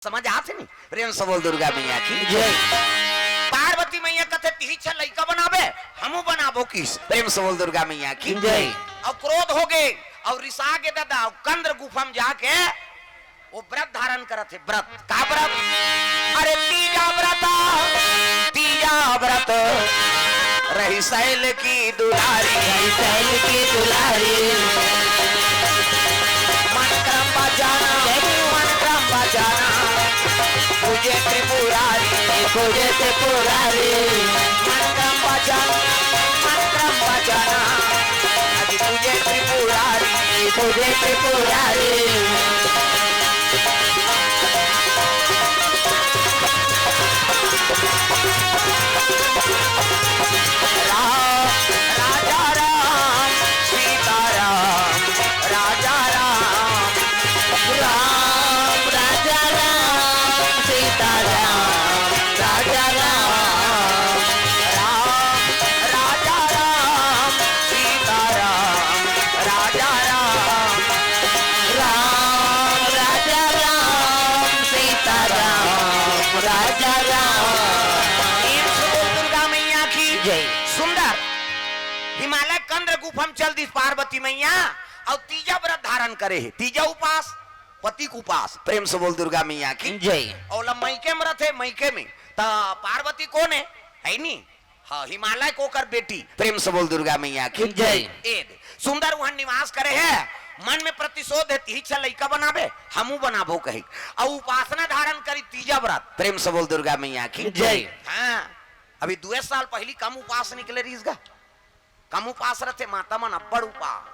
समझ आते नहीं। प्रेम से बोल दुर्गा मैया की जय। पार्वती मैया कहते ती छ लइका बनावे हमू बनाबो किस। प्रेम से बोल दुर्गा मैया की जय। और क्रोध हो गए और रिसा के दादा कंद्र गुफा में जाके वो व्रत धारण करते। व्रत का व्रत? अरे तीजा व्रत रही शैल की दुलारी, रही शैल की दुलारी। मन क्रम बजाना, मन क्रम बजाना, तुझे त्रिपुरारी, तुझे त्रिपुरारी। मन क्रम बजाना, मन क्रम बजाना, अभी तुझे त्रिपुरारी, तुझे त्रिपुरारी। हिमालय कंद्र गुफम चल दी पार्वती मैया और तीजा व्रत धारण करे है। तीजा उपास पति को उपास। प्रेम से बोल दुर्गा मैया की जय। और मैके में रहते मैके में तो पार्वती कौन है नी? हाँ, हिमालय को कर बेटी। प्रेम से बोल दुर्गा मैया की जय। सुंदर वहां निवास करे है। मन में प्रतिशोध है ती छ लइका बनावे हमू बनाबो कही और उपासना धारण करी तीजा व्रत। प्रेम से बोल दुर्गा मैया की जय। हाँ, अभी 2 साल पहली कम उपास निकले रीसगा। कम उपास रहते माता मन अब्बड़ उपास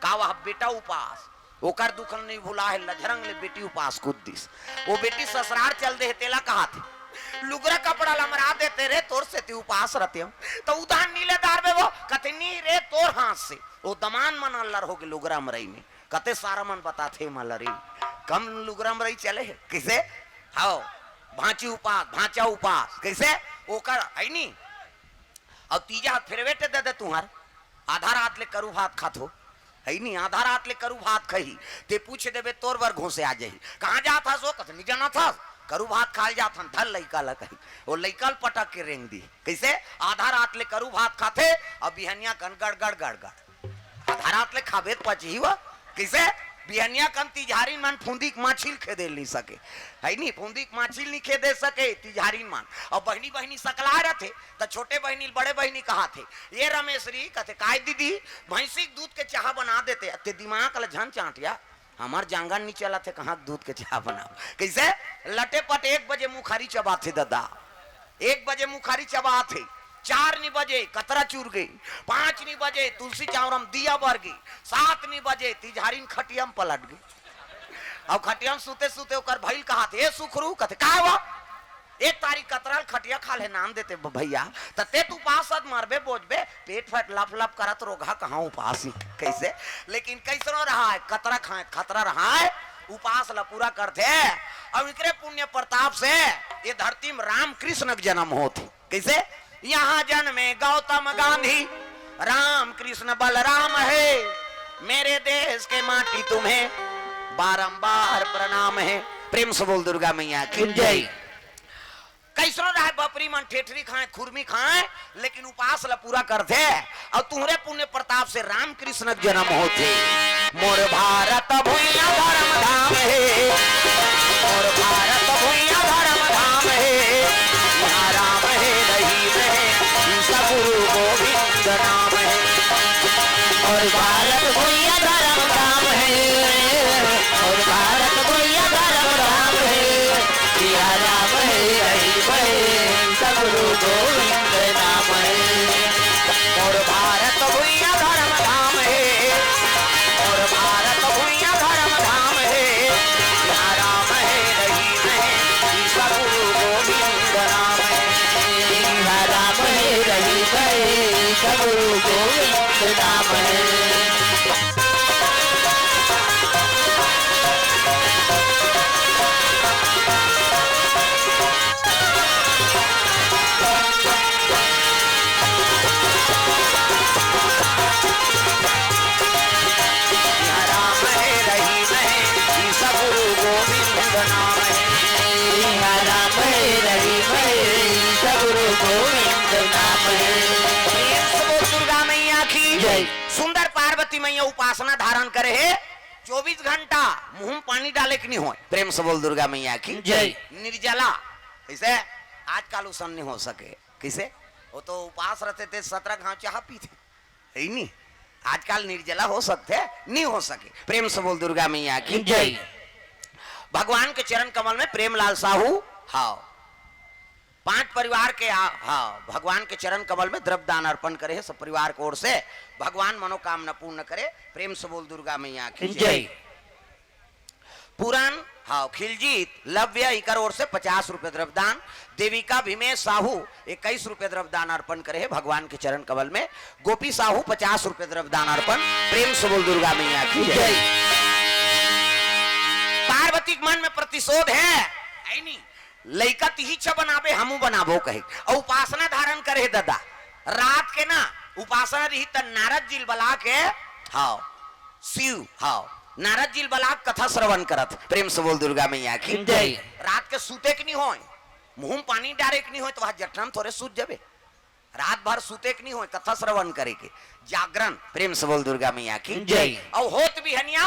का वह बेटा उपास ओकर दुख नहीं भुला है। लजरंग ले बेटी उपास कुद्दिस वो बेटी ससुराल चल दे तेला कहा थे लुगरा कपड़ा लमरा देते रे तोर से ती उपास रहते हो तो उदान नीलेदार में वो कतनी रे तोर हाथ से वो दमान मन अल्लर हो गए लुगरा मरई में कते सारा मन बताते मलरी कम लुगरा मरई चले है किसे हाओ भांची उपास भांचा उपास कैसे ओकर है नी। और तीजा हाथ फिर बेटे दे तुम्हार आधा रात ले करू भात खात हो है नी। आधा रात ले करू भात खही ते पूछ देवे तोर बर घोसे आ जाही कहाँ जा था सो कत नहीं जाना था करू भात खाल जा था धल लइका ला कही वो लइका पटक के रेंग दी कैसे आधा रात ले करू भात खाते और बिहनिया कन गड़ गड़ गड़ गड़ आधा रात ले खाबे पची हुआ कैसे बिहनिया कन तिजहारी मन फूंदी माछिल खेदे नहीं सके है नी। फूंदी माछिल नहीं खेदे सके तिजहारी मन और बहनी बहनी सकला रहे थे तो छोटे बहनी बड़े बहनी कहा थे ये रमेशरी कहते काय दीदी भैंसी दूध के चाह बना देते ते दिमाग ल झन चाटिया हमार जांगन नहीं चला थे कहाँ दूध के चाह बनाओ कैसे लटे पट 1 बजे मुखारी चबाते दादा 1 बजे मुखारी चबाते 4 बजे कतरा चूर गई 5 बजे तुलसी चावरम दिया बर गई 7 बजे तिजहारीन खटियम पलट गई और खटियम सुते सुते ओकर भइल कहा थे सुखरू कहते का हुआ 1 तारीख कतराल खटिया खा ले नाम देते भैया ते तू उपास मारबे बोझबे पेट फट लप लप करत रोगा कहाँ उपास कैसे लेकिन कैसनो रहा है कतरा खाए खतरा रहा है उपास ला पूरा करते और इनके पुण्य प्रताप से ये धरती में राम कृष्ण का जन्म होते कैसे यहाँ जन्मे गौतम गांधी राम कृष्ण बलराम है मेरे देश के माटी तुम्हें बारंबार प्रणाम है। प्रेम से बोल दुर्गा मैया की जय। कैसरो रहे बपरी मन ठेठरी खाए खुरमी खाए लेकिन उपास ला पूरा करते और तुम्हारे पुण्य प्रताप से राम कृष्ण का जन्म होते। मोर भारत भूइया धर्म धाम है मोर भारत भूइया धर्म धाम है यहाँ राम है रहीम है सब गुरु गोविंद नाम है। और भारत भूइया धर्म धाम है और भारत भूइया धर्म धाम है यहाँ राम है रहीम है सब गुरु गोविंद नाम है। और भारत भूइया धर्म धाम है और भारत भूइया धर्म धाम है यहाँ राम है रहीम है पार्वती मैया उपासना धारण करे है 24 घंटा मुंह में पानी डाले कि नहीं हो। प्रेम से बोल दुर्गा मैया की जय। निर्जला इसे आजकल उसन नहीं हो सके किसे, वो तो उपास रहते थे 17 घाव चाह पीते है नहीं, आजकल निर्जला हो सकते नहीं हो सके। प्रेम से बोल दुर्गा मैया की जय। भगवान के चरण कमल में प्रेमलाल साहू हाँ 5 परिवार के हाँ भगवान के चरण कमल में द्रव्य दान अर्पण करे है सब परिवार की ओर से, भगवान मनोकामना पूर्ण करे। प्रेम से बोल दुर्गा मैया की जय। पुराण हाँ खिलजीत लव्य इकर ओर से 50 रुपए द्रव्य दान, देविका भीमेश साहू 21 रुपए द्रव्य दान अर्पण करे है भगवान के चरण कमल में, गोपी साहू 50 रुपए द्रव्य दान अर्पण। प्रेम से बोल दुर्गा मैया की जय। पार्वती के मन में प्रतिशोध है नहीं, लइका तिहिचा बनाबे हमू बनाबो कहे और उपासना धारण करे दादा रात के ना उपासना रही त नारद जी बला के हाँ शिव हाँ नारद जी बला कथा श्रवण करत। प्रेम से बोल दुर्गा मैया की जय। रात के सूते के नहीं हो, मुंह में पानी डारे के नहीं हो तो वहां जटना थोड़े सूत जाबे, रात भर सूते के नहीं हो कथा श्रवण करे के जागरण। प्रेम से बोल दुर्गा मैया की जय। और होत भी हनिया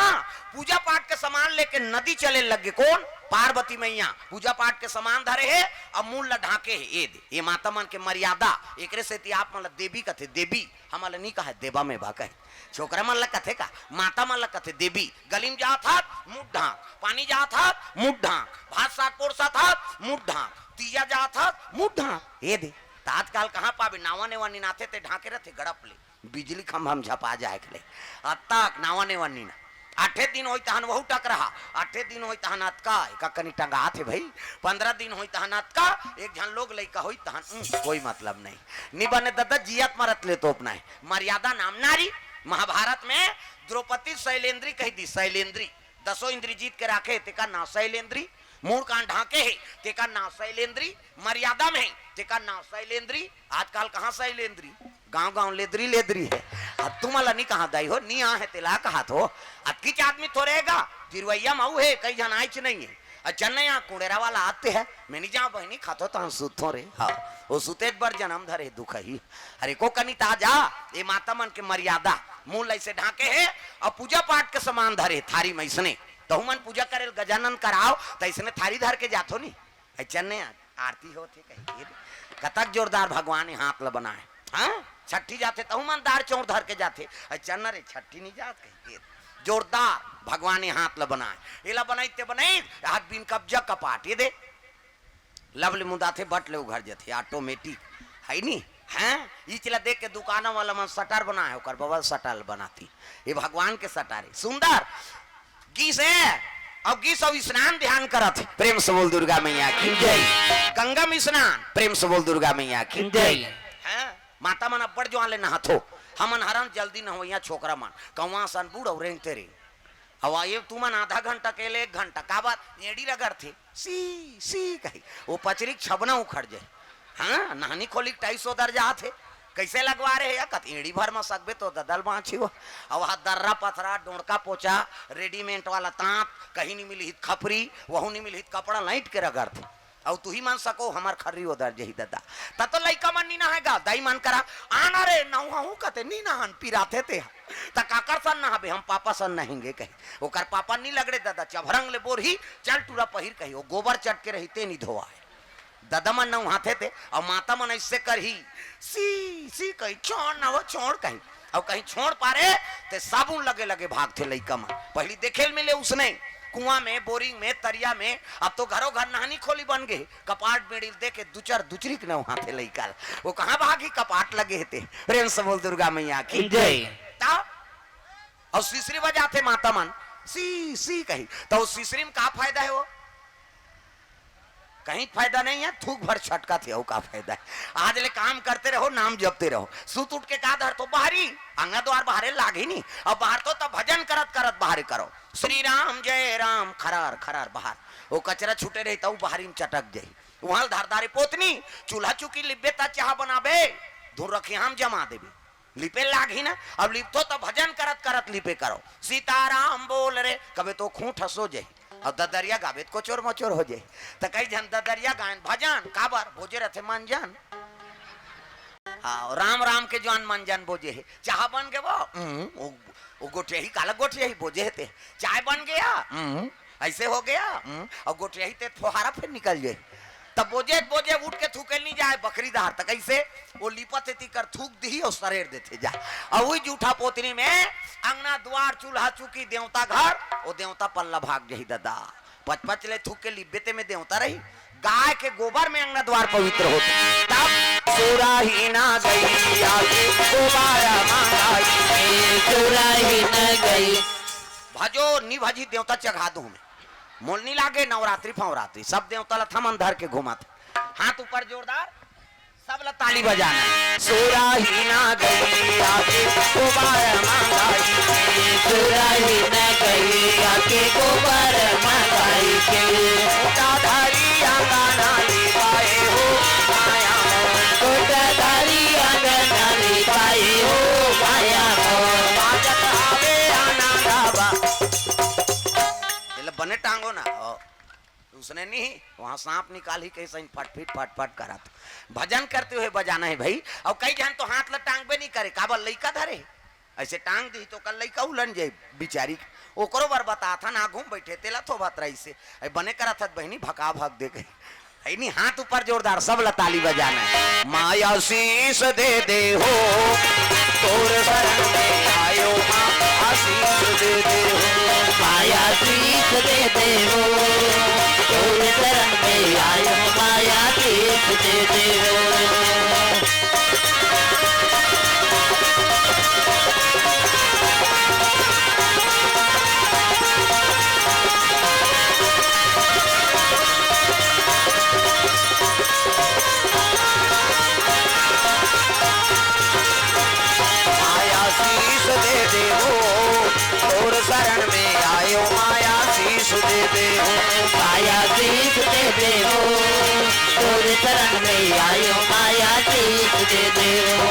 पूजा पाठ के सामान लेके नदी चले लगे कौन पार्वती मैया पूजा पाठ के सामान धरे है और मूल ला ढाके है ये माता मन के मर्यादा एकरे से आप मन देवी कथे देवी हमला नहीं कहे देवा में भाका है छोकरा मन ला कथे का माता मन ला कथे देवी। गलीम जा था मुठ ढाक, पानी जा था मुठ ढाक, भात साग पोरसा था मुठ ढाक, तीजा जा था मुठ ढाक ये दे। आजकल कहाँ पावे नावा नेवा निनाथे ते ढाके रहते गड़प ले बिजली खंभा हम झपा जाए ले अतक नावा नेवा नीना 8 दिन होई तहन वहु टक रहा 8 दिन होई तहन अतका का कनी टंगा थे भाई 15 दिन होई तहन अतका एक जन लोग लइका होई तहन कोई मतलब नहीं नी बने दादा जियत मरत ले तो अपना है मर्यादा नाम नारी। महाभारत में द्रौपदी शैलेंद्री कही दी शैलेंद्री 10 इंद्री जीत के राखे तेका ना शैलेंद्री, मूड कान ढाके है तेका ना शैलेंद्री, मर्यादा में तेका ना शैलेंद्री। आजकल कहाँ शैलेंद्री गांव गांव लेदरी लेदरी है। अब तुम्हारा नहीं कहा दाई हो नहीं आ है तेला कहा तो अतकिच आदमी तो रहेगा तिरवैया माऊ है कई जन आइच नहीं है अचन यहाँ कुड़ेरा वाला आते हैं मैं नहीं जाऊँ बहनी खातो तो सुतो रे हाँ वो सुते बर जन्म धरे दुख ही अरे को कनी ताजा ये माता मन के मर्यादा मूल ऐसे ढाके है और पूजा पाठ के सामान धरे थारी में इसने तो मन पूजा करे गजानन कराओ तो इसने थारी धर के जातो नहीं अचन आरती होती कहीं कतक जोरदार भगवान हाथ ल बनाए हाँ छठी जाते तो मन दार चौर धर के जाते अचन रे छठी नहीं जात कहीं जोरदार भगवान हाथ ल बनाए इला बनाइते बनाई हाथ बिन कब्जा कपाट ये दे लवली मुदाथे बट ले घर जाते ऑटोमेटिक है नहीं हैं इचला देख के दुकान वाला मन सटार बना है ओकर बबल सटाल बनाती ये भगवान के सटारे सुंदर गीस है अब गीस अब स्नान ध्यान करत प्रेम से बोल दुर्गा मैया की जय। गंगा में स्नान प्रेम से बोल दुर्गा मैया की जय। हैं माता मन अब्बड़ जो आले नहाथो हमन हरन जल्दी न हो यहाँ छोकरा मन कौवा सन बूढ़ और रेंगते रे हवा ये तुमन आधा घंटा के लिए 1 घंटा का बात एड़ी रगड़ थे सी कही वो पचरी छबना उखड़ जाए हाँ नहानी खोली 250 दर्जा थे कैसे लगवा रहे या कत एड़ी भर में सकबे तो ददल बाँची हो और दर्रा पथरा डोंडका पोचा रेडीमेड वाला तांत कहीं नहीं मिली खपरी वहू नहीं मिली कपड़ा लाइट के रगड़ थे और तू ही मान सको हमार खर्री उधर जही दादा तो लइका मन नहीं नहाएगा दाई मन करा आना रे नहू कहते नहीं नहान पिराते ते त काकर सन नहाबे हम पापा सन नहेंगे कही ओकर पापा नहीं लगड़े दादा चभरंग ले बोरही चल टूरा पहिर कही वो गोबर चट के रहीते नहीं धोआ दादा मन नहाते थे और माता मन ऐसे करही सी कही छोड़ ना वो छोड़ कही और कहीं छोड़ पारे ते साबुन लगे लगे भागते लइका मन पहली देखेल मिले उसने कुआं में बोरिंग में तरिया में अब तो घरों घर नहानी खोली बन गए कपाट बेड़ी दे के दुचर दुचरी के वहां थे लइका वो कहाँ भागी कपाट लगे थे। प्रेम से बोल दुर्गा मैया की जय। और सीसरी बजाते माता मन सी कही तो सीसरी में का फायदा है वो कहीं फायदा नहीं है थूक भर छटका थे वो का फायदा है। आज ले काम करते रहो नाम जपते रहो सुत उठ के का धर तो बाहरी अंगा द्वार बाहरे लागे नहीं अब बाहर तो भजन करत करत बाहर करो श्री राम जय राम खरार खरार बाहर वो कचरा छूटे रही तो बाहरी में चटक जाये वहां धारदारी पोतनी चूल्हा चुकी लिपे ता चाह बनाबे धुर रखी हम जमा देवे लिपे लागी ना अब लिपतो तो भजन करत करत लिपे करो सीताराम बोल रे कभी तो खूंट हंसो जाये और ददरिया गावे को चोर मचोर हो जाए तो कई जन ददरिया गायन भजन काबर बोझे रहते मंजन हाँ राम राम के जवान मंजन बोझे है चाह बन के वो वो गोटिया ही काला गोटिया ही बोझे थे चाय बन गया ऐसे हो गया और गोटिया ही ते फुहारा फिर निकल जाए तब बोझे बोझे उठ के थूके नहीं जाए बकरी दहार तक ऐसे वो लिपत ती कर थूक दी और सरेर देते जा और वही जूठा पोतनी में अंगना द्वार चूल्हा चूकी देवता घर वो देवता पल्ला भाग जही दादा पच ले थूक के लिब्बेते में देवता रही गाय के गोबर में अंगना द्वार पवित्र होते तब सुराहीना गई आगे गोबारा मांगाई सुराहीना गई भजो नी भजी देवता चघा दूं मैं मोल नहीं लागे नवरात्रि फवरात्रि सब देवता ला थमन धर के घुमाते हाथ ऊपर जोरदार सब ला ताली बजाना सुराहीना गई आगे गोबारा मांगाई सुराहीना गई आगे गोबारा मांगाई के कोटाधारी आंगना ले पाए हो माया कोटाधारी आंगना ले पाए हो माया बाजत आवे आना गावा बने टांगो ना उसने नहीं वहां सांप निकाल ही कैसे फट फट करा तो भजन करते हुए बजाना है भाई और कई जन तो हाथ ला टांग पे नहीं करे काबल लइका धरे ऐसे टांग दी तो कल लइका उलन जाए बिचारी ओकरो बार बता था ना घूम बैठे तेला तो बात रही से बने करा था बहनी भका भग दे गई नहीं हाथ ऊपर जोरदार सब लताली बजाना है माया शीस दे दे हो तोर शरण में आयो माया शीस दे दे हो माया शीस दे दे हो तोर शरण में आयो माया शीस दे दे हो शरण में आयो माया शीश दे दे हो माया शीश दे दे हो तोर शरण में आयो माया शीश दे दे हो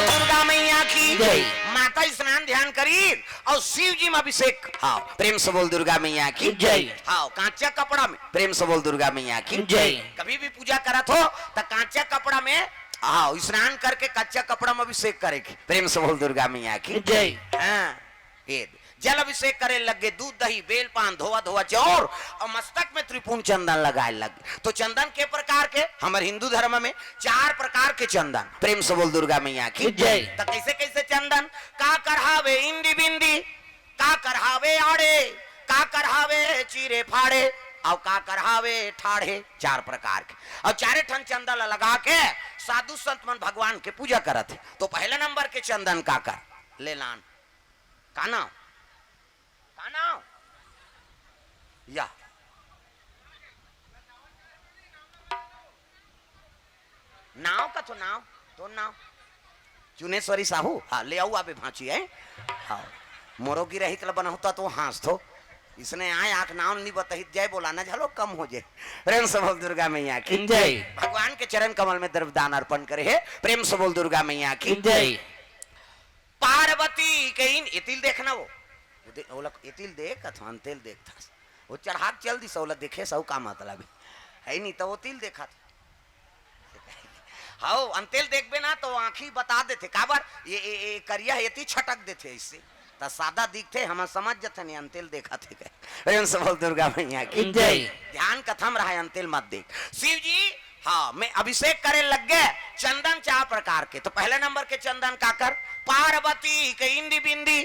दुर्गा मैया की जय माता स्नान ध्यान करी और शिव जी में अभिषेक हाँ प्रेम से बोल दुर्गा मैया की जय हाँ कांचा कपड़ा में प्रेम से बोल दुर्गा मैया की जय कभी भी पूजा करत हो तो कांचा कपड़ा में हाँ स्नान करके कच्चा कपड़ा में अभिषेक करेगी प्रेम से बोल दुर्गा मैया की जय हाँ ये जल अभिषेक करे लगे दूध दही बेल पान धोवा धोवा चौर और मस्तक में त्रिपुण चंदन लगाए लगे तो चंदन के प्रकार के हमारे हिंदू धर्म में 4 प्रकार के चंदन प्रेम से बोल दुर्गा मैया की जय तो कैसे कैसे चंदन का करहावे इंदी बिंदी का करहावे आड़े का करहावे चीरे फाड़े और का करहावे ठाड़े 4 प्रकार के और 4 ठन चंदन लगा के साधु संत मन भगवान के पूजा करत है तो पहले नंबर के चंदन का कर ले लान का नाम या नाव का तो नाव चुनेश्वरी साहू हाँ ले आओ आबे भांची है हाँ मोरो की रही तल बना होता तो हांस थो इसने आए आंख नाम नहीं बताहित जाए बोलाना झालो कम हो जाए प्रेम से बोल दुर्गा मैया की जय भगवान के चरण कमल में द्रव्यदान अर्पण करे है प्रेम से बोल दुर्गा मैया की जय पार्वती के इन इतिल देखना वो इतिल देख अथवा तेल देख था वो चढ़ा चल दी सौलत देखे सौ का मतलब है नहीं तो वो तिल देखा था हाँ अंतेल देखबे ना तो आंखी बता देते काबर ये करिया ये छटक देते इससे तो सादा दिखते हम समझ जाते नहीं अंतेल देखा थे प्रेम से बोल दुर्गा मैया की जय ध्यान कथम रहा है अंतेल मत देख शिव जी हाँ मैं अभिषेक करे लग गए चंदन 4 प्रकार के तो पहले नंबर के चंदन का कर पार्वती के इंदी बिंदी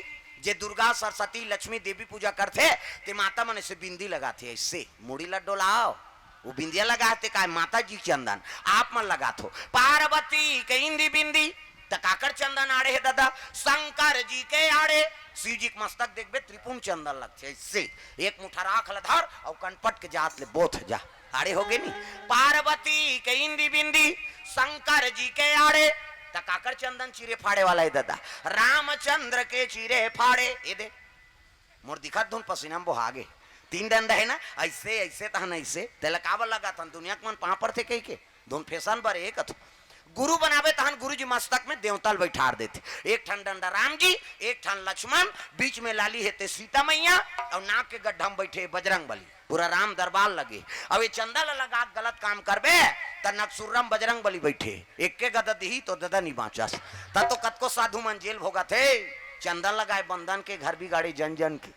जे दुर्गा सरस्वती लक्ष्मी देवी पूजा करते ते माता मन से बिंदी लगाते इससे मुड़ी लड्डो लाओ वो बिंदिया लगाते का माता जी चंदन आप मन लगाते हो पार्वती के इंदी बिंदी तकाकर चंदन आड़े है दादा शंकर जी के आड़े शिव जी के मस्तक देखबे त्रिपुण चंदन लगते इससे एक मुठा राख लधर और कनपट के जात ले बोथ जा आड़े हो गए नहीं पार्वती के इंदी बिंदी शंकर जी के आड़े तकाकर चंदन चीरे फाड़े वाला है दादा रामचंद्र के चीरे फाड़े ये दे मोर दिखा धुन पसीना में बोहागे 3 डंडा है ना ऐसे ऐसे तहन ऐसे तेलकावल लगा तहन दुनिया के मन पहाड़ पर थे कहीं के धुन फैशन पर एक अथु गुरु बनावे तहन गुरु जी मस्तक में देवताल बैठार देते एक ठन डंडा राम जी एक ठन लक्ष्मण बीच में लाली हेते सीता मैया और नाक के गड्ढा में बैठे बजरंग बली पूरा राम दरबार लगे अब ये चंदा लगा गलत काम करबे त नक्सुरम बजरंग बली बैठे एक के गदा दी तो ददा नहीं बाँचा तो कतको साधु मन जेल भोगा थे चंदन लगाए बंधन के घर बिगाड़े जन जन के।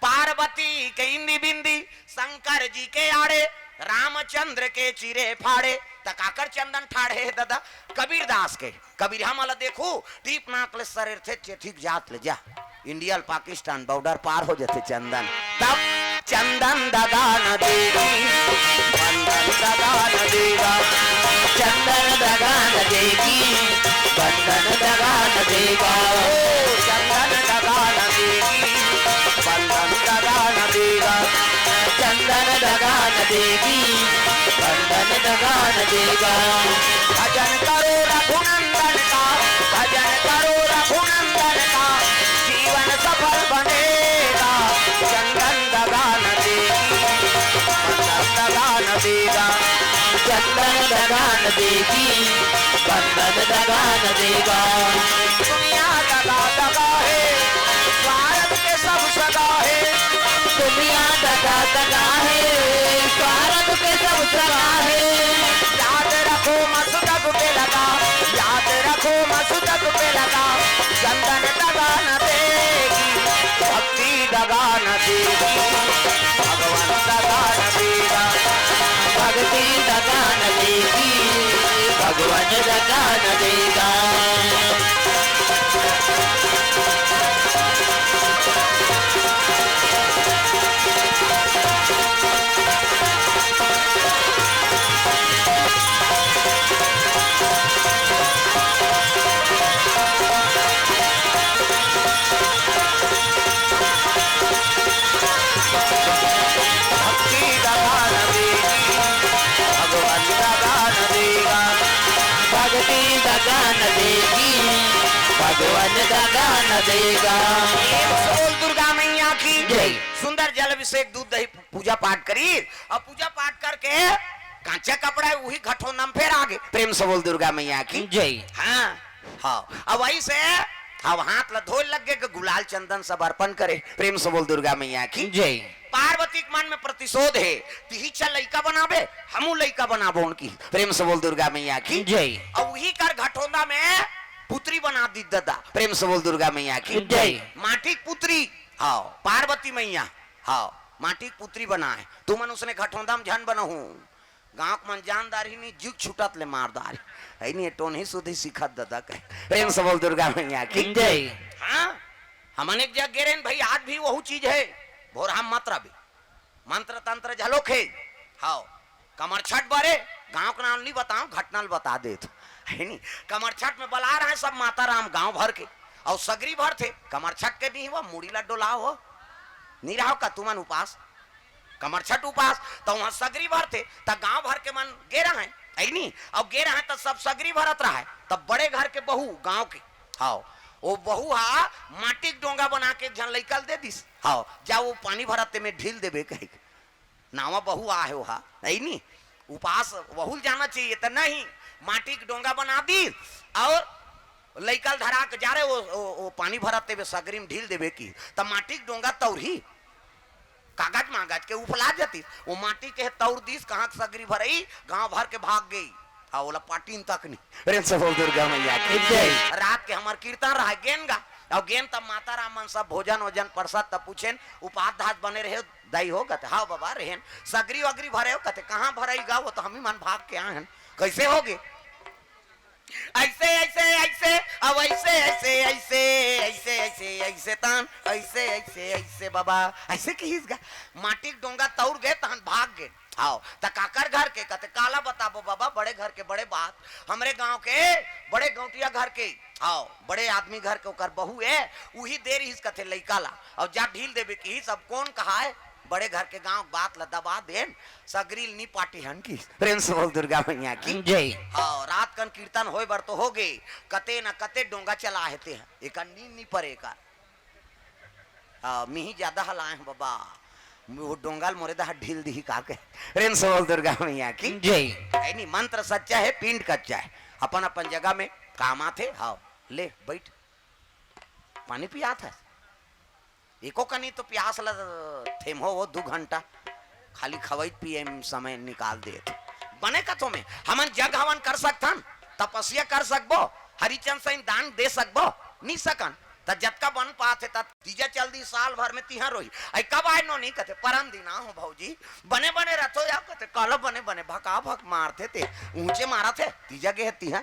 पार्वती के इंदी बिंदी शंकर जी के आड़े रामचंद्र के चिरे फाड़े तकाकर चंदन ठाड़े दादा कबीर दास के कबीर हम वाला देखो दीप नाक ले शरीर थे ठीक जात ले जा इंडिया पाकिस्तान बॉर्डर पार हो जाते चंदन तब चंदन दगा न देगी बंधन दगा न देगा चंदन दगा न देगी बंधन दगा न देगा चंदन दगा न देगी बंधन दगा न देगा चंदन दगा न देगी बंधन दगा न देगा भजन करो रघुनंदन का भजन करो रघुनंदन का जीवन सफल बनेगा चंदन दगा न देगी बंधन दगा न देगा चंदन दगा न देगी बंधन दगा न देगा दुनिया दगा दगा है स्वार्थ के सब सगा है दुनिया दगा दगा है स्वार्थ के सब सगा है याद रखो मसुदक पे लगा याद रखो मसुदक पे लगा चंदन दगा न देगी भक्ति दगा न देगी भगवान दगा न देगा भक्ति दगा न देगी भगवान दगा न देगा भक्ति दगा न देगी भगवान दगा न देगा भक्ति दगा न देगी भगवान दगा न देगा बोल दुर्गा मैया की जय। सुंदर जल अभिषेक दूध दही पूजा पाठ करी और पूजा पाठ करके कांचा कपड़ा है वही घटोंदम फिर आगे प्रेम से बोल दुर्गा मैया की जय हाँ हाँ अब वही से अब हाथ ला धोल लग गए गुलाल चंदन सब अर्पण करे प्रेम से बोल दुर्गा मैया की जय पार्वती के मन में प्रतिशोध है तिही चल लइका बनावे हमू लइका बनाबो उनकी प्रेम से बोल दुर्गा मैया की जय और वही कर घटोंदा में पुत्री बना दी दादा प्रेम से बोल दुर्गा मैया की जय। माटी की पुत्री हाँ पार्वती मैया हाँ माटी की पुत्री बनाए तू मन उसने घटोंदा में झन बनहू गांव मन जानदार ही नहीं जुग छुटत ले मारदार है नहीं टोन ही सुधी सिखत दादा कहे प्रेम से बोल दुर्गा मैया की जय हाँ हम अनेक जगह गिरे भाई आज भी वही चीज है भोर हम मात्रा भी मंत्र तंत्र झलोक है हाँ कमर छठ बारे गांव का नाम नहीं बताऊं घटनाल बता दे तो है नहीं कमर छठ में बुला रहे हैं सब माता राम गांव भर के और सगरी भर थे कमर छठ के नहीं हुआ मुड़ी लड्डू लाओ हो नहीं रहो का तुमन उपास कमर छठ उपास तो वहां सगरी भर थे तब गांव भर के मन गे रहे हैं है नहीं अब गे रहे हैं तो सब सगरी भरत रहा है तब बड़े घर के बहू गांव के हाँ वो बहू हा माटी के डोंगा बना के झन लइकल दे दिस हाँ जा वो पानी भरते में ढील देबे कहे नावा बहू आ है हा नहीं उपास बहुल जाना चाहिए तो नहीं माटी के डोंगा बना दी और लइकल धरा के जा रहे वो पानी भरते में सगरी में ढील देबे की तब माटी के डोंगा तौरी कागज मागज के उपला जाती वो माटी के तौर दिस कहाँ सगरी भरई गांव भर के भाग गई हाँ बोला पाटीन तक नहीं प्रेम से बोल दुर्गा मैया की जय। रात के हमार कीर्तन रहा गेन गा और गेन तब माता रामन सब भोजन वोजन प्रसाद तब पूछेन उपास धाज बने रहे दई हो कहते हाँ बाबा रहेन सगरी वगरी भरे हो कहते कहाँ भरई गा वो तो हम ही मन भाग के आए कैसे होगे ऐसे ऐसे ऐसे अब ऐसे ऐसे ऐसे ऐसे ऐसे ऐसे तान ऐसे ऐसे ऐसे बाबा ऐसे कीसगा माटी के डोंगा तौर गए तहन भाग गए आओ त काकर घर के कहते काला बताबो बाबा बड़े घर के बड़े बात हमरे गांव के बड़े गौटिया घर के आओ बड़े आदमी घर के ओकर बहू है वही देर ही कहते लइका ला और जा ढील देबे की सब कौन कहा है बड़े घर के गांव बात ला दबा देन सगरील नी पाटी हन की प्रेम से बोल दुर्गा मैया की जय हाँ रात कन कीर्तन होए बर तो हो गए कते न कते डोंगा चला हेते हैं एक नींद नहीं परे का मिही ज्यादा हलाए हैं बाबा वो डोंगाल मोरे दा ढील दी का के प्रेम से बोल दुर्गा मैया की जय है नहीं मंत्र सच्चा है पिंड कच्चा है अपन अपन जगह में काम आते हाँ ले बैठ पानी पिया था एको कनी तो प्यास ल थेम हो वो 2 घंटा खाली खवैत पिए समय निकाल दे बने कथों में हमन जग हवन कर सकथन तपस्या कर सकबो हरिचंद से दान दे सकबो नहीं सकन त जतका बन पाते तब तीजा चल दी साल भर में तिहा रोही आई कब आए नो नहीं कहते परम दिना हो भौजी बने बने रथो या कहते कल बने बने भका भक मारते थे ऊंचे मारा थे तीजा के तिहा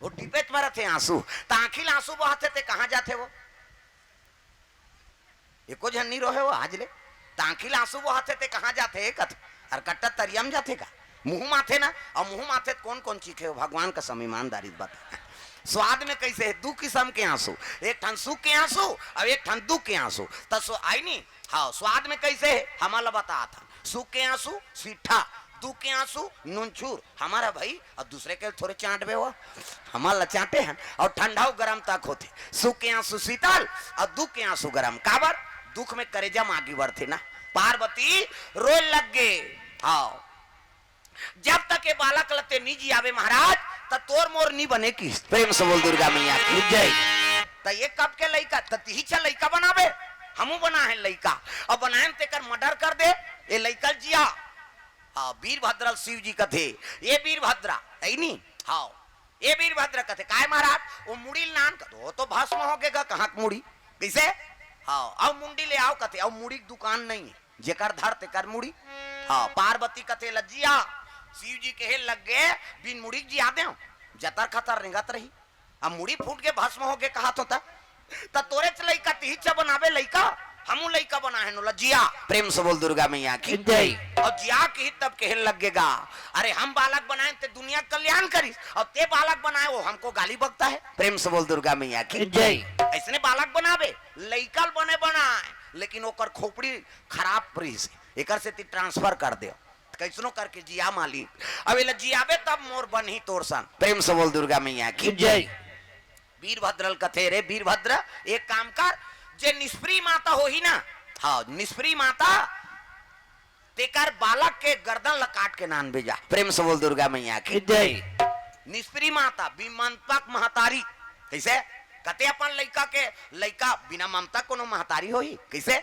वो डिपेट मारा थे आंसू ताखिल आंसू बहाते थे कहां जाते वो एको झन्नी रोहे वो आज ले ताखिल आंसू बहाते थे कहां जाते कथ और कट्टा तरियम जाते का मुंह माथे ना और मुंह माथे कौन कौन चीखे हो भगवान का सम ईमानदारी बता स्वाद में कैसे है दू किस्म के आंसू एक ठन सुख के आंसू और एक ठन दुख के आंसू तो आई नहीं हाँ स्वाद में कैसे है हमारा बता था सुख के आंसू सीठा दुख के आंसू नूनचूर हमारा भाई और दूसरे के थोड़े चाट बे हुआ हमारा चाटे हैं और ठंडा गर्म तक होते सुख के आंसू शीतल और दुख के आंसू गर्म काबर दुख में करेजा मागी बढ़ते ना पार्वती रोए लग गए हाँ जब तक ये बालक लते निजी आवे महाराज त तोर मोर नहीं बने की प्रेम से बोल दुर्गा मैया की जय त ये कब के लइका तही छ लइका बनावे हमू बना है लइका और बनाए तेकर मर्डर कर दे ये लइका जिया हाँ वीरभद्र शिव जी कथे ये वीरभद्रा है नहीं हाँ ये वीरभद्र कथे काय महाराज वो मुड़ी नान कथो तो भस्म हो गएगा कहाँ मुड़ी कैसे हाँ अब मुंडी ले आओ कथे अब मुड़ी दुकान नहीं है जेकर धर तेकर मुड़ी हाँ पार्वती कथे लज्जिया शिव जी के लग गए बिन मुड़ी जी आदे जतर खतर रिंगत रही अब मुड़ी फूट के भस्म हो गए कहा तो तोरे च लइका तिही च बनावे लइका हमू लइका बना है नो लज्जिया प्रेम से बोल दुर्गा मैया की जय और जिया की तब कहे लगेगा अरे हम बालक बनाए ते दुनिया कल्याण करी और ते बालक बनाए वो हमको गाली बकता है प्रेम से बोल दुर्गा मैया की जय ऐसने बालक बनावे लइकल बने बनाए लेकिन ओकर खोपड़ी खराब परी से एकर से ती ट्रांसफर कर दे कैसनो करके जिया मालिक अब ये जियाबे तब मोर बन ही तोरसन प्रेम से बोल दुर्गा मैया की जय वीरभद्र कथे रे वीरभद्र एक काम कर जे निष्प्री माता हो ही ना हाँ निष्प्री माता तेकर बालक के गर्दन लकाट के नान भेजा प्रेम से बोल दुर्गा मैया की जय निष्प्री माता विमंतक महतारी कैसे कते अपन लइका के लइका बिना ममता कोनो महतारी होई कैसे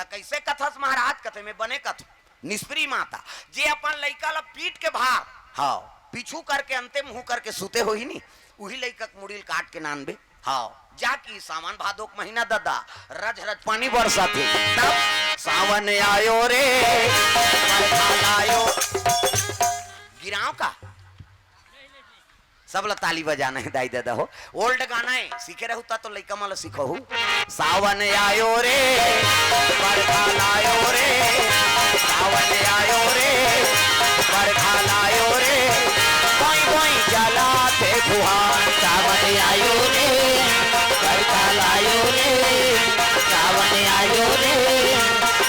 त कैसे कथस महाराज कथे में बने कथ निष्प्री माता जे अपन लइका ला पीठ के भार हाँ पीछू करके अंते मुंह करके सुते हो ही नहीं वही लइका मुड़ील काट के नानबे हाँ जाकी सावन भादोक महीना ददा रज रज पानी बरसा थे तब सावन आयो रे आयो गिराव का सब ला ताली बजाना है दाई दादा हो ओल्ड गाना है सीखे रहता तो लइका माला सीखो हूँ सावन आयो रे बरखा लायो रे सावन आयो रे बरखा लायो रे कोई कोई जला थे फुहार सावन आयो रे बरखा लायो रे सावन आयो रे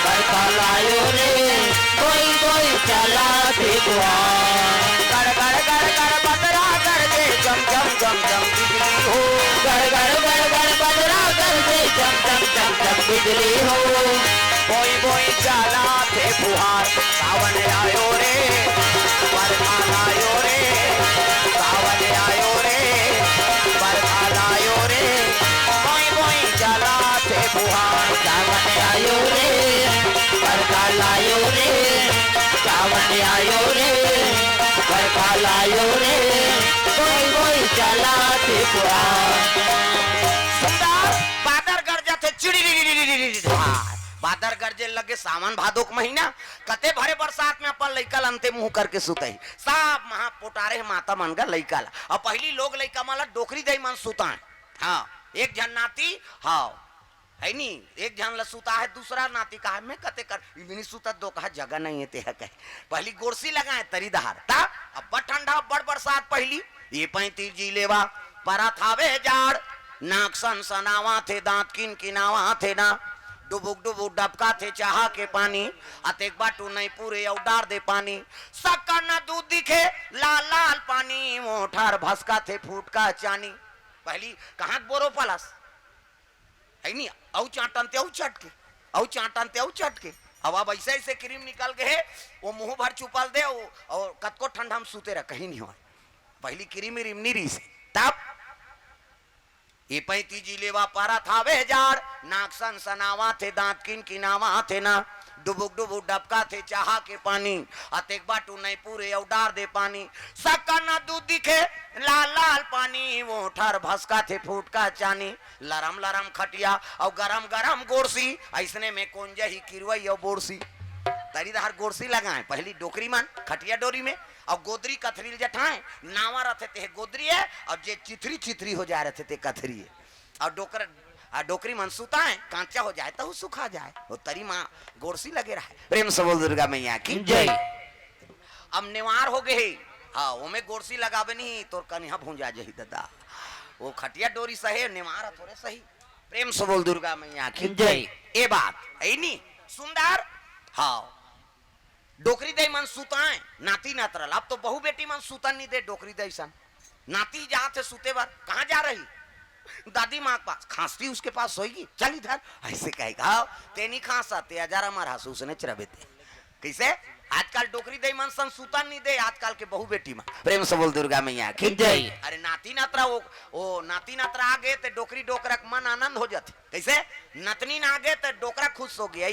बरखा लायो रे कोई कोई जला थे फुहार कर कर कर कर बदरा कर दे जम जम जम जम बिजली हो कर कर कर कर बदरा कर दे जम जम जम जम बिजली हो कोई कोई जला थे फुहार सावन आयो रे बरखा लायो रे सावन आयो रे बरखा लायो रे कोई कोई जला थे फुहार सावन आयो रे बरखा लायो रे सावन आयो रे बरखा लायो रे कोई कोई जला थे फुहार सुंदर बादर गरजा थे चिड़ी बादर गरजे लगे सावन भादोक महीना कते भरे बरसात में अपन लइकल अंते मुंह करके सुते सब महा पोटारे माता मन का लइकल और पहली लोग लइका माला डोकरी दई मन सुता हाँ एक जन नाती हाँ है नी एक जन ला सुता है दूसरा नाती का मैं कते कर इवनी सुता दो कहा जगह नहीं है ते है कहे पहली गोरसी लगाए तरी दहार ता अब बड़ ठंडा बड़ बरसात पहली ये 35 जी लेवा परा थावे जाड़ नाक सन सनावा थे दांत किन किनावा थे ना डुबुक डुबुक डबका थे चाहा के पानी अतेक बाटू नहीं पूरे उडार दे पानी सक्का न दूध दिखे लाल लाल पानी मोठार भसका थे फूट का चानी पहली कहाँ बोरो पलस है नहीं औ चाटन ते औ चट के औ चाटन ते औ चट के अब अब ऐसे ऐसे क्रीम निकल गए वो मुंह भर चुपल दे और कतको ठंडा हम सूते रह कहीं नहीं हो पहली क्रीम रिमनी री से तब ये 35 जिलेवा पारा थावे जाड़ नाक सन सनावा थे दांत किन किनावा थे ना डुबुक डुबुक डबका थे चाहा के पानी अतेक बाटू नहीं पूरे और डार दे पानी सक्का ना दूध दिखे लाल लाल पानी वो ठर भसका थे फूट का चानी लरम लरम खटिया और गरम गरम गोरसी ऐसने में कौन जही किरवई और बोरसी तरीदार गोरसी लगाए पहली डोकरी मान खटिया डोरी में और गोदरी कथरी जठाए नावा रहते थे गोदरी है और जे चिथरी चिथरी हो जाए रहते थे कथरी है और डोकरी मन सुता है कांचा हो जाए तो सुखा जाए वो तरी माँ गोरसी लगे रहा प्रेम से बोल दुर्गा मैया की जय। अब नेवार हो गए हाँ वो में गोरसी लगावे नहीं तो कन्या भूंजा जही दादा वो खटिया डोरी सही नेवार थोड़े सही प्रेम से बोल दुर्गा मैया की जय। ये बात है नहीं सुंदर हाँ डोकरी दे मन सुताए नाती नातरल अब तो बहु बेटी मन सुतन नहीं दे डोकरी दे सन नाती जा थे सुते बार कहाँ जा रही दादी माँ के पास खांसती उसके पास सोएगी चल इधर ऐसे कहेगा ते नहीं खांसा ते हजार हमारा उसने चरबे थे कैसे आजकल डोकरी दे मन सन सुतन नहीं दे आजकल के बहु बेटी माँ प्रेम से बोल दुर्गा मैया की जय। अरे नाती नातरा वो नाती नातरा आ गए तो डोकरी डोकरा मन आनंद हो जाती कैसे नतनी ना आगे तो डोकरा खुश हो गया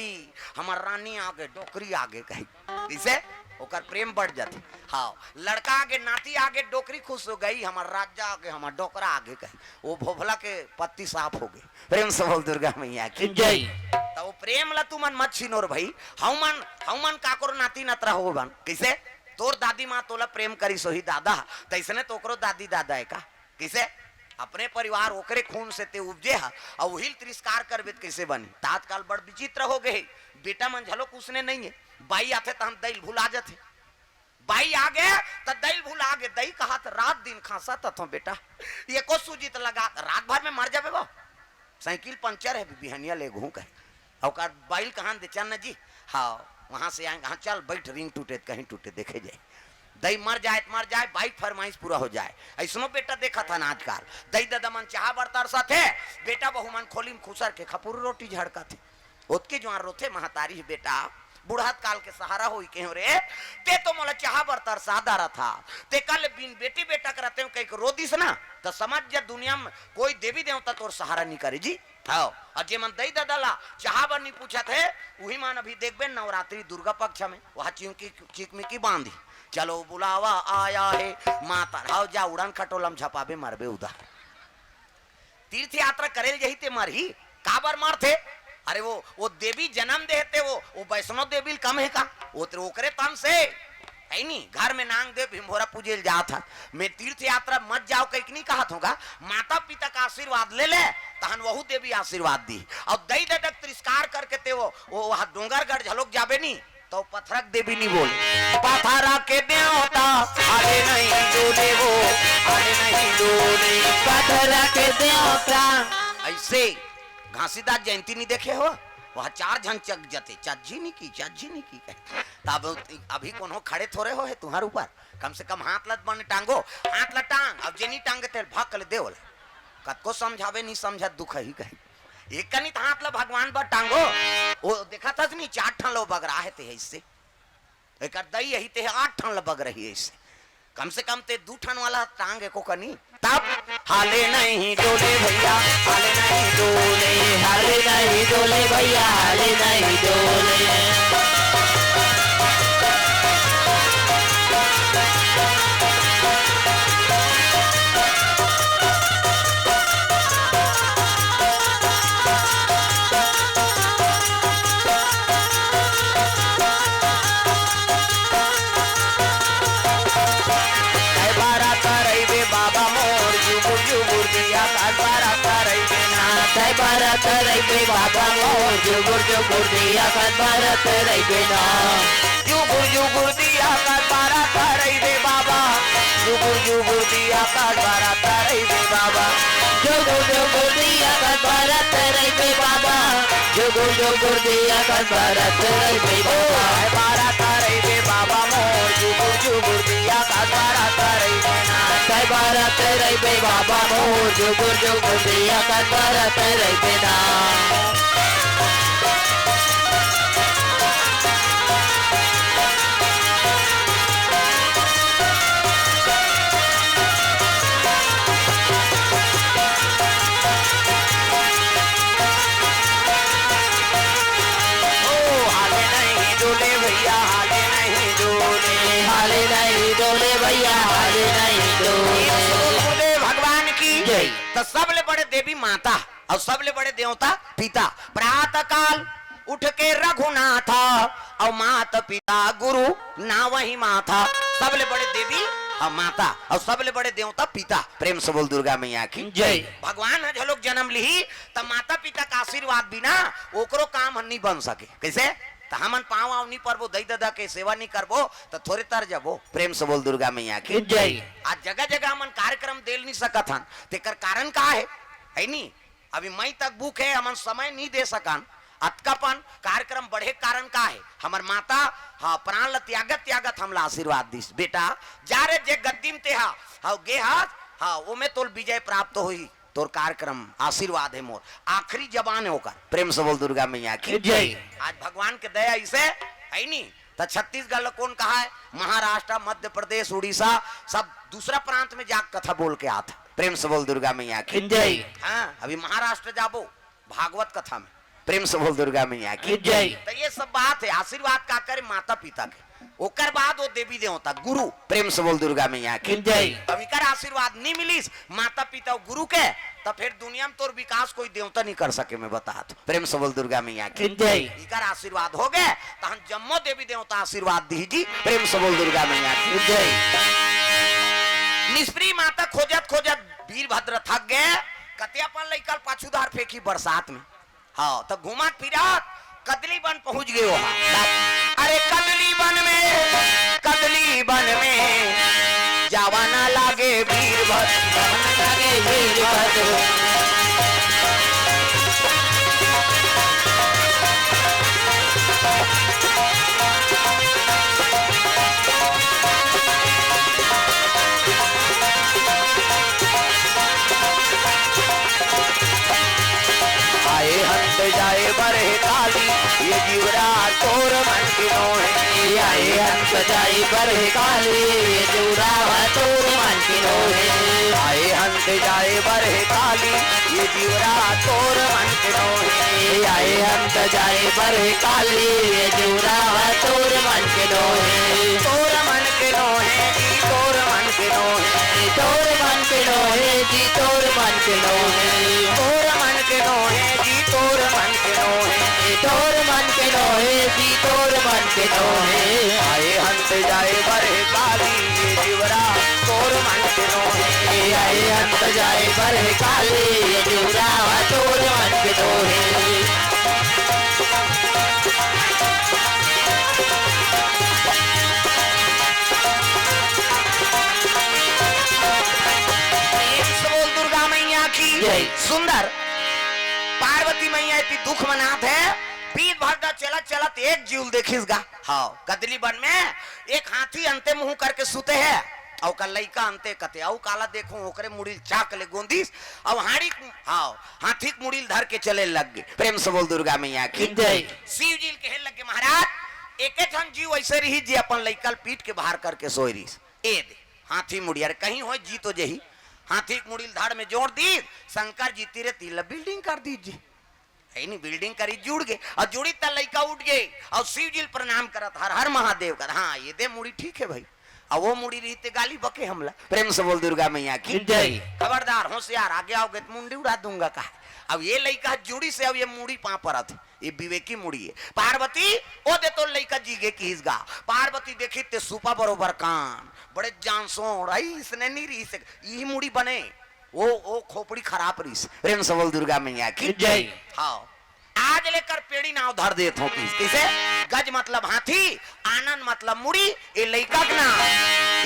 हमार रानी आगे डोकरी आगे कही कैसे ओकर प्रेम बढ़ जाती हाँ लड़का आगे नाती आगे डोकरी खुश हो गई हमार राजा आगे हमार डोकरा आगे कही वो भोभला के पत्ती साफ हो गई प्रेम से बोल दुर्गा मैया की जय। तो वो प्रेम ला तू मन मत छीनोर भाई हौमन काकोर नाती नतरा हो बन कैसे तोर दादी माँ तोला प्रेम करी सोही दादा तैसने तोकरो दादी दादा है का कैसे अपने परिवार ओकरे खून से ते उपजे है और वही तिरस्कार करबे कैसे बनी तात्काल बड़ विचित्र हो गए बेटा मन झलोक उसने नहीं है बाई आते तो हम दही भुला जाते बाई आ गए तो दही भुला गए दही कहा तो रात दिन खांसा तो बेटा ये को सूजित लगा रात भर में मर जाबे वो साइकिल पंचर है बिहनिया ले घू कहे और बाइल कहाँ दे चल जी हाँ वहां से आएंगे हाँ चल बैठ रिंग टूटे कहीं टूटे देखे जाए दही मर जाए बाइक फरमाइश पूरा हो जाए ऐसनो बेटा देखा था ना आजकल दही दादा मन चाह बरतर सा थे बेटा बहु मन खोली में खुसर के खपुर रोटी झड़का थे ओतके जो रोथे महतारी बेटा बुढ़ात काल के सहारा हो के रे ते तो मोला चाह बरतर सादा रहा था ते कल बिन बेटी बेटा करते कहीं रो दिस ना तो समझ जा दुनिया में कोई देवी देवता तोर सहारा नहीं करे जी हाँ और जे मन दही दादा चाह बर नहीं पूछा थे वही मान अभी देखबे नवरात्रि दुर्गा पक्ष में वहां चिकमिकी बांधी चलो बुलावा आया है माता राव जा उड़ान खटोलम झपाबे मरबे उधर तीर्थ यात्रा करे यही ते मरही काबर मार थे अरे वो देवी जन्म देते वो वैष्णव देवी कम है का वो तो ओकरे तन से है नहीं घर में नांग दे भिमोरा पूजे जा था मैं तीर्थ यात्रा मत जाओ कहीं नहीं कहा होगा माता पिता का आशीर्वाद ले ले तहन वहु देवी आशीर्वाद दी और दई दडक तिरस्कार करके ते वो वहां डोंगरगढ़ झलोक जाबे नहीं तो पथरक देवी नहीं बोल पथरा के देवता अरे नहीं डोले वो अरे नहीं डोले पथरा के देवता ऐसे घासीदास जयंती नहीं देखे हो वह 4 जन चक जते चाची नहीं की तब अभी कौन हो खड़े थोड़े हो है तुम्हारे ऊपर कम से कम हाथ लत बने टांगो हाथ ल टांग अब जे नहीं टांगे तेरे भाग कर दे कत को समझावे नहीं समझा दुख ही कहीं एक कनी हाथ ल भगवान पर टांगो वो देखा था नहीं 4 ठन लो बग रहा है ते इससे एक दई यही ते 8 ठन ल बग रही है इससे कम से कम ते 2 ठन वाला टांग को कनी तब हाले नहीं डोले भैया हाले नहीं डोले हाले नहीं डोले भैया हाले नहीं डोले भारत रही बाबा मोर जुगुर दिया कर भारत रही ना जुगुर दिया कर भारत रही बाबा जुगुर दिया कर भारत रही बाबा जुगुर दिया कर भारत रही बाबा जुगुर दिया कर भारत रही बाबा भारत रही बाबा मोर जुगुर दिया कर भारत रही ना भारत रही बाबा मोर जुगुर दिया कर भारत रही ना हाले भैया हाल नहीं तो गुरुदेव भगवान की जय। तो सबले बड़े देवी माता और सबले बड़े देवता पिता। प्रातः काल उठ के रघुनाथ और माता पिता गुरु ना वही माथा। सबले बड़े देवी और माता और सबले बड़े देवता पिता। प्रेम से बोल दुर्गा मैया की जय। भगवान है जो लोग जन्म ली तब माता पिता का आशीर्वाद बिना ओकरो काम नहीं बन सके। कैसे तो हमन पाँव आव नहीं परबो दई दादा के सेवा नहीं करबो तो थोड़े तर जाबो। प्रेम से बोल दुर्गा मैया की जय। आज जगह जगह हमन कार्यक्रम देल नहीं सकत हन तेकर कारण का है नहीं। अभी मई तक बुक है हमन समय नहीं दे सकन। अतकापन कार्यक्रम बढ़े कारण का है हमर माता हाँ प्राण ल त्यागत त्यागत हमला आशीर्वाद दिस बेटा जा रे जे गद्दीम ते हा गे हाथ हाँ वो में तोल विजय प्राप्त होई तोर कार्यक्रम आशीर्वाद है मोर आखिरी जबान है होकर। प्रेम से बोल दुर्गा मैया की जय। आज भगवान के दया इसे है नहीं तो छत्तीसगढ़ कौन कहा है महाराष्ट्र मध्य प्रदेश उड़ीसा सब दूसरा प्रांत में जाग कथा बोल के आता। प्रेम से बोल दुर्गा मैया की जय। हाँ अभी महाराष्ट्र जाबो भागवत कथा में। प्रेम से बोल दुर्गा मैया की जय। तो ये सब बात है आशीर्वाद का करे माता पिता के ओकर बाद वो देवी देवता गुरु। प्रेम से बोल दुर्गा मैया की जय। अभी कर आशीर्वाद नहीं मिलीस माता पिता और गुरु के तो फिर दुनिया में तोर विकास कोई देवता नहीं कर सके मैं बता तो। प्रेम से बोल दुर्गा मैया की जय। इकर आशीर्वाद हो गए तो हम जम्मो देवी देवता आशीर्वाद दीजिए। प्रेम से बोल दुर्गा मैया की जय। निष्प्रिय माता खोजत खोजत वीरभद्र थक गए कतियापन लेकर पाछूदार फेंकी बरसात में। हाँ तो घुमात फिरात कदली बन पहुंच गए वहां। अरे कदली बन में जावाना लागे वीरभद्र लागे वीरभद्र आए हंस जाए बरे काली ये जीवरा तोर मन की नोहे। आए हंस जाई बरहे काली ये जूरा तोर मन की नोहे। आए हंस जाए बरे काली ये जीवरा तोर मन की नोहे। आए हंस जाई बरहे काली ये जूरा तोर मन के नोहे। तोर मन के नोहे जी तोर मन के नोहे। तोर मन के नोहे जी तोर मन के नोहे। तोर मन के नोहे जी तोर मन के नोहे। तोर मन के नोहे जी तोर मन के नोहे। आए हंस जाए बरे काली ये जीवरा तोर मन के नोहे। आए हंस जाए बरहे काली ये जूरा तोर मन के नोहे। दुर्गा मैया की जय। सुंदर पार्वती मैया इतनी दुख मनात है वीरभद्र चलत चलत एक जीव देखिस गा। हाँ कदली बन में एक हाथी अंते मुंह करके सुते है और का लइका अंते कते औ काला देखो ओकरे मुड़ील चाक ले गोंदिस और हाड़ी हाँ हाथी मुड़ील धर के चले लग गए। प्रेम से बोल दुर्गा मैया की जय। शिव जी के लगे महाराज एक ठन जीव ऐसे रही जी अपन लइकल पीट के बाहर करके सोई रही ए दे हाथी मुड़िया कहीं हो जी तो जही हाथी मुड़ील धाड़ में जोड़ दी शंकर जी तीरे तिल बिल्डिंग कर दीजिए है नहीं बिल्डिंग करी जुड़ गए और जुड़ी तल लइका उठ गए और शिव जी प्रणाम करत हर हर महादेव कर। हाँ ये दे मुड़ी ठीक है भाई और वो मुड़ी रही ते गाली बके हमला। प्रेम से बोल दुर्गा मैया की जय। खबरदार होशियार आगे आओगे तो मुंडी उड़ा दूंगा कहा। अब ये लइका जुड़ी से अब ये मुड़ी पा परत ये विवेकी मुड़ी है। पार्वती ओ दे तो लइका जीगे की हिसगा पार्वती देखी ते सुपा बरोबर कान बड़े जानसों रही इसने नहीं रही से यही मुड़ी बने वो खोपड़ी खराब रही। प्रेम से बोल दुर्गा मैया की जय। हाँ आज लेकर पेड़ी नाव धर देत हो किसे गज मतलब हाथी आनंद मतलब मुड़ी ये लइका का नाम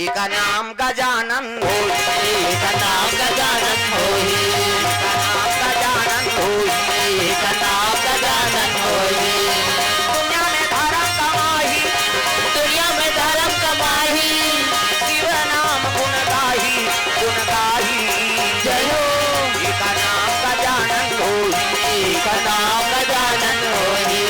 एक नाम गजानन होई। एक नाम गजानन होई। एक नाम गजानन होई। एक नाम गजानन होई। दुनिया में धर्म कमाही दुनिया में धर्म कमाही शिव नाम गुण गाही जय हो। एक नाम गजानन होई। एक नाम गजानन होई।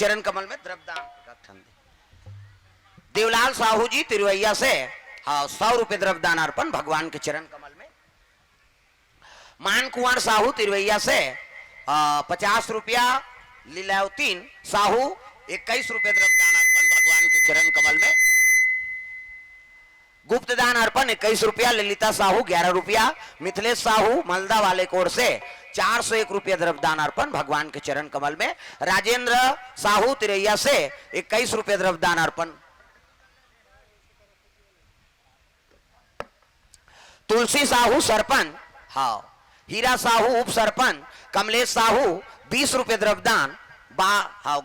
चरण कमल में द्रव्यदान। देवलाल साहू जी तिरुवैया से 100 रुपए द्रव्यदान अर्पण भगवान के चरण कमल में। मान कुंवर साहू तिरुवैया से 50 रुपया। लीलावतीन साहू 21 रुपए द्रव्यदान अर्पण भगवान के चरण कमल में। गुप्त दान अर्पण 21 रुपया। ललिता साहू 11 रुपया। मिथिलेश साहू मलदा वाले कोर से 401 रुपया द्रव्यदान अर्पण भगवान के चरण कमल में। राजेंद्र साहू तिरैया से 21 रुपये द्रव्यदान अर्पण। तुलसी साहू सरपंच, हीरा साहू उप सरपंच, कमलेश साहू 20 रुपये द्रव्यदान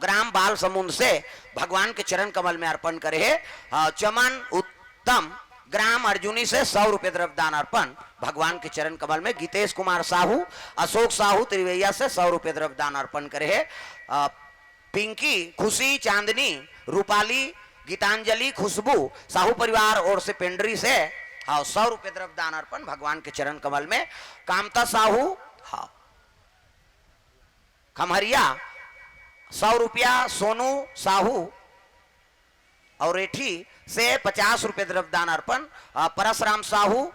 ग्राम बाल समुद्र से भगवान के चरण कमल में अर्पण करे है। चमन उत्तम ग्राम अर्जुनी से 100 रुपये द्रव्यदान अर्पण भगवान के चरण कमल में। गीतेश कुमार साहू अशोक साहू तिरवैया से 100 रुपये द्रव्यदान अर्पण करे है। पिंकी खुशी चांदनी रूपाली गीतांजलि खुशबू साहू परिवार और से पेंडरी से 100 रुपये द्रव्यदान अर्पण भगवान के चरण कमल में। कामता साहू खमहरिया 100 रुपया। सोनू साहू और रेठी से 50 रुपये द्रव्यदान अर्पण। परसराम साहू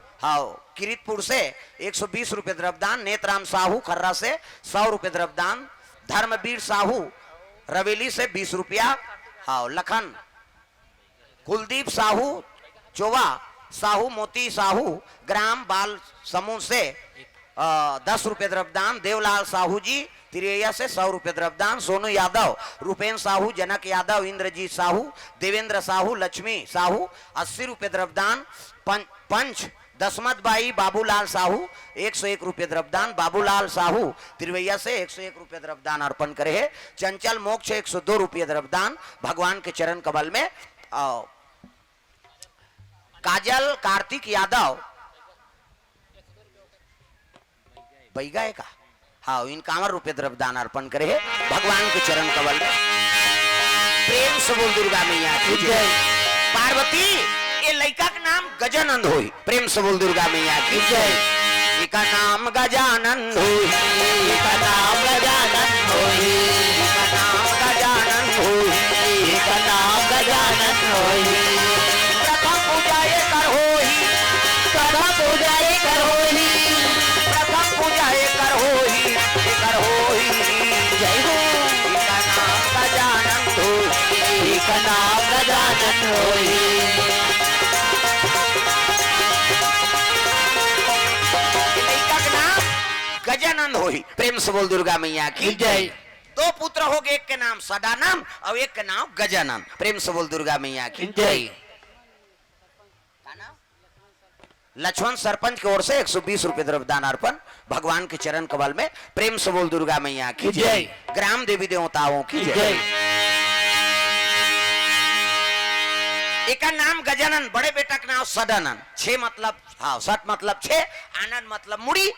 किरीटपुर से 120 रुपये द्रव्यदान। नेतराम साहू खर्रा से 100 रुपये द्रव्यदान। धर्मवीर साहू रवेली से 20 रुपया। लखन कुलदीप साहू चोवा साहू मोती साहू ग्राम बाल समूह से 10 रुपये द्रव्यदान। देवलाल साहू जी तिरैया से 100 रुपये द्रव्यदान। सोनू यादव रूपेन्द्र साहू जनक यादव इंद्रजीत साहू देवेंद्र साहू लक्ष्मी साहू 80 रुपये द्रव्यदान। पंच दसमत बाई बाबूलाल साहू 101 रुपये द्रव्यदान। बाबूलाल साहू तिरवैया से 101 रुपये द्रव्यदान अर्पण करे है। चंचल मोक्ष 102 रुपये द्रव्यदान भगवान के चरण कमल में। काजल कार्तिक यादव बैगा है का इन 51 रुपये द्रव्यदान अर्पण करे है भगवान के चरण कमल में। प्रेम से बोल दुर्गा मैया की जय। पार्वती ये लड़का का नाम गजानंद होई। प्रेम से बोल दुर्गा मैया की जय। इसका नाम गजानंद होई। इसका नाम गजानंद होई। इसका नाम गजानंद होई। इसका नाम गजानंद होई। प्रथम पूजा ये कर होई। प्रथम पूजा ये कर होई। प्रथम पूजा ये कर होई। कर होई जय हो। इसका नाम गजानंद होई। इसका नाम गजानंद होई। गजानंद होई। प्रेम से बोल दुर्गा मैया की जय। 2 पुत्र हो गए, एक के नाम सदानंद और एक के नाम गजानंद। प्रेम से बोल दुर्गा मैया की जय। लक्ष्मण सरपंच की ओर से 120 रुपये द्रव्यदान अर्पण भगवान के चरण कमल में। प्रेम से बोल दुर्गा मैया की जय। ग्राम देवी देवताओं की जय। एक नाम गजानंद, बड़े बेटा का नाम सदानंद। 6 मतलब सट मतलब 6, आनंद मतलब मुड़ी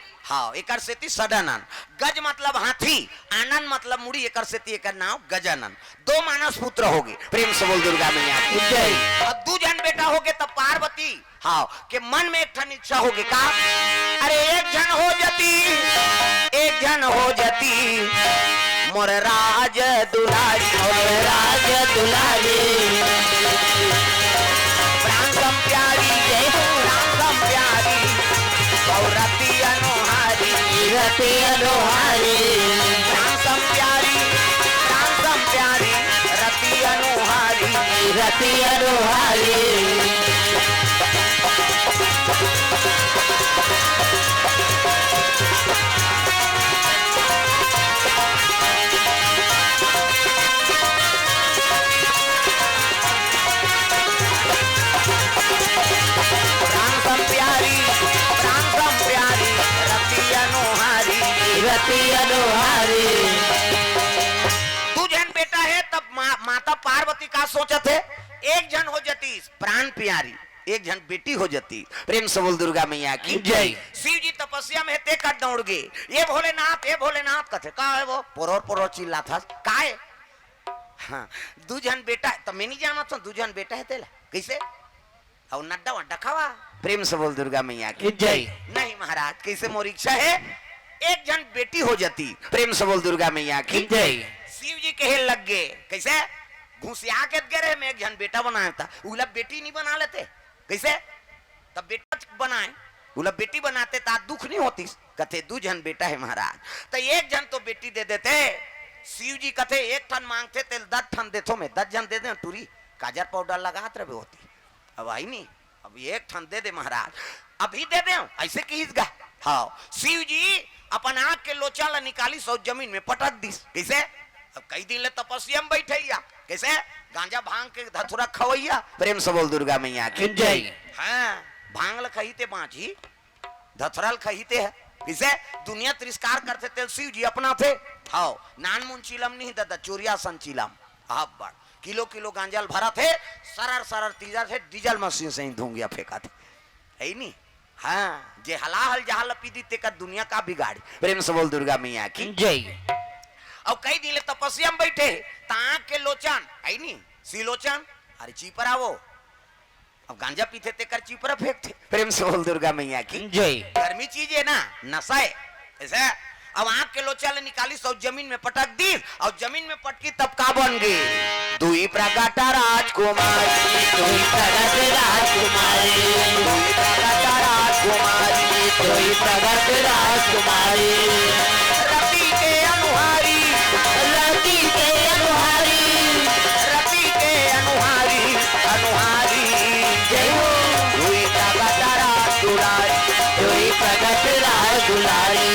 एकर सेती सदानंद। गज मतलब हाथी, आनंद मतलब मुड़ी, एकर सेती एकर नाम गजानंद। 2 मानस पुत्र हो गए। प्रेम से बोल दुर्गा मैया की जय। अब 2 जन बेटा हो गए तब पार्वती के मन में एक ठन इच्छा होगी का अरे एक जन हो जाती, एक जन हो जाती मोर राज दुलारी। मोर राज दुलारी प्राण सम प्यारी जय हो। प्राण सम प्यारी और रति अनुहारी। रति अनुहारी प्राण सम प्यारी। प्राण सम प्यारी रति अनुहारी। रति अनुहारी तू जन बेटा है तब माता पार्वती का सोचत है एक जन हो जाती प्राण प्यारी, एक जन बेटी हो जाती। प्रेम से बोल दुर्गा मैया की जय। शिव जी तपस्या में ते कर दौड़ गए। ये भोलेनाथ कथे का है वो पोरोर पोरोर चिल्ला था का है। हाँ 2 जन बेटा तो मैं नहीं जाना था 2 जन बेटा है तेला कैसे और नड्डा वड्डा खावा। प्रेम से बोल दुर्गा मैया की जय। नहीं महाराज कैसे मोर इच्छा है एक जन बेटी हो जाती। प्रेम से बोल दुर्गा मैया की जय। शिव जी जी कहे लग गए कैसे घुसिया के गरे में एक जन बेटा बनाया था उला बेटी नहीं बना लेते कैसे तब बेटा बनाए उला बेटी बनाते ता दुख नहीं होती कथे दू जन बेटा है महाराज तो एक जन तो बेटी दे देते शिव जी कथे एक ठन मांगते तेल 10 ठन देथो में 10 जन दे दे टूरी काजर पाउडर लगात रहे होती अब आई नहीं अब एक ठन दे दे महाराज अभी दे दे ऐसे कीस गा हाँ शिव जी अपन आंख के लोचा ला निकाली सौ जमीन में पटक दी कैसे अब कई दिन ले तपस्या में बैठे कैसे गांजा भांग के धतुरा खवैया प्रेम से बोल दुर्गा मैया की जय हाँ भांग ल खहीते बाँची धतुरल खहीते है किसे दुनिया तिरस्कार करते थे शिव जी अपना थे हाँ नान मुन चिलम नहीं दादा चोरिया सन चिलम आप बड़ किलो किलो गांजल भरा थे सरर सरर तीजा थे डीजल मशीन से ही धूंगिया फेंका थे है नहीं हाँ जे हलाहल जहाल पीदी ते का दुनिया का बिगाड़ी प्रेम से बोल दुर्गा मैया की जय अब कई दिन तपस्या में बैठे ताक के लोचन है नहीं सिलोचन अरे चीपरा वो अब गांजा पीते ते कर चीपरा फेंकते प्रेम से बोल दुर्गा मैया की जय गर्मी चीज है ना नशा है ऐसा अब आंख के लोचा निकाली सब जमीन में पटक दी और जमीन में पटकी तब का बन गई दुई प्रगट राजकुमारी दुई प्रगट राजकुमारी दुई प्रगट राजकुमारी दुई प्रगट राजकुमारी रति के अनुहारी रति के अनुहारी रति के अनुहारी अनुहारी जय हो दुई प्रगट राजकुमारी दुई प्रगट राजकुमारी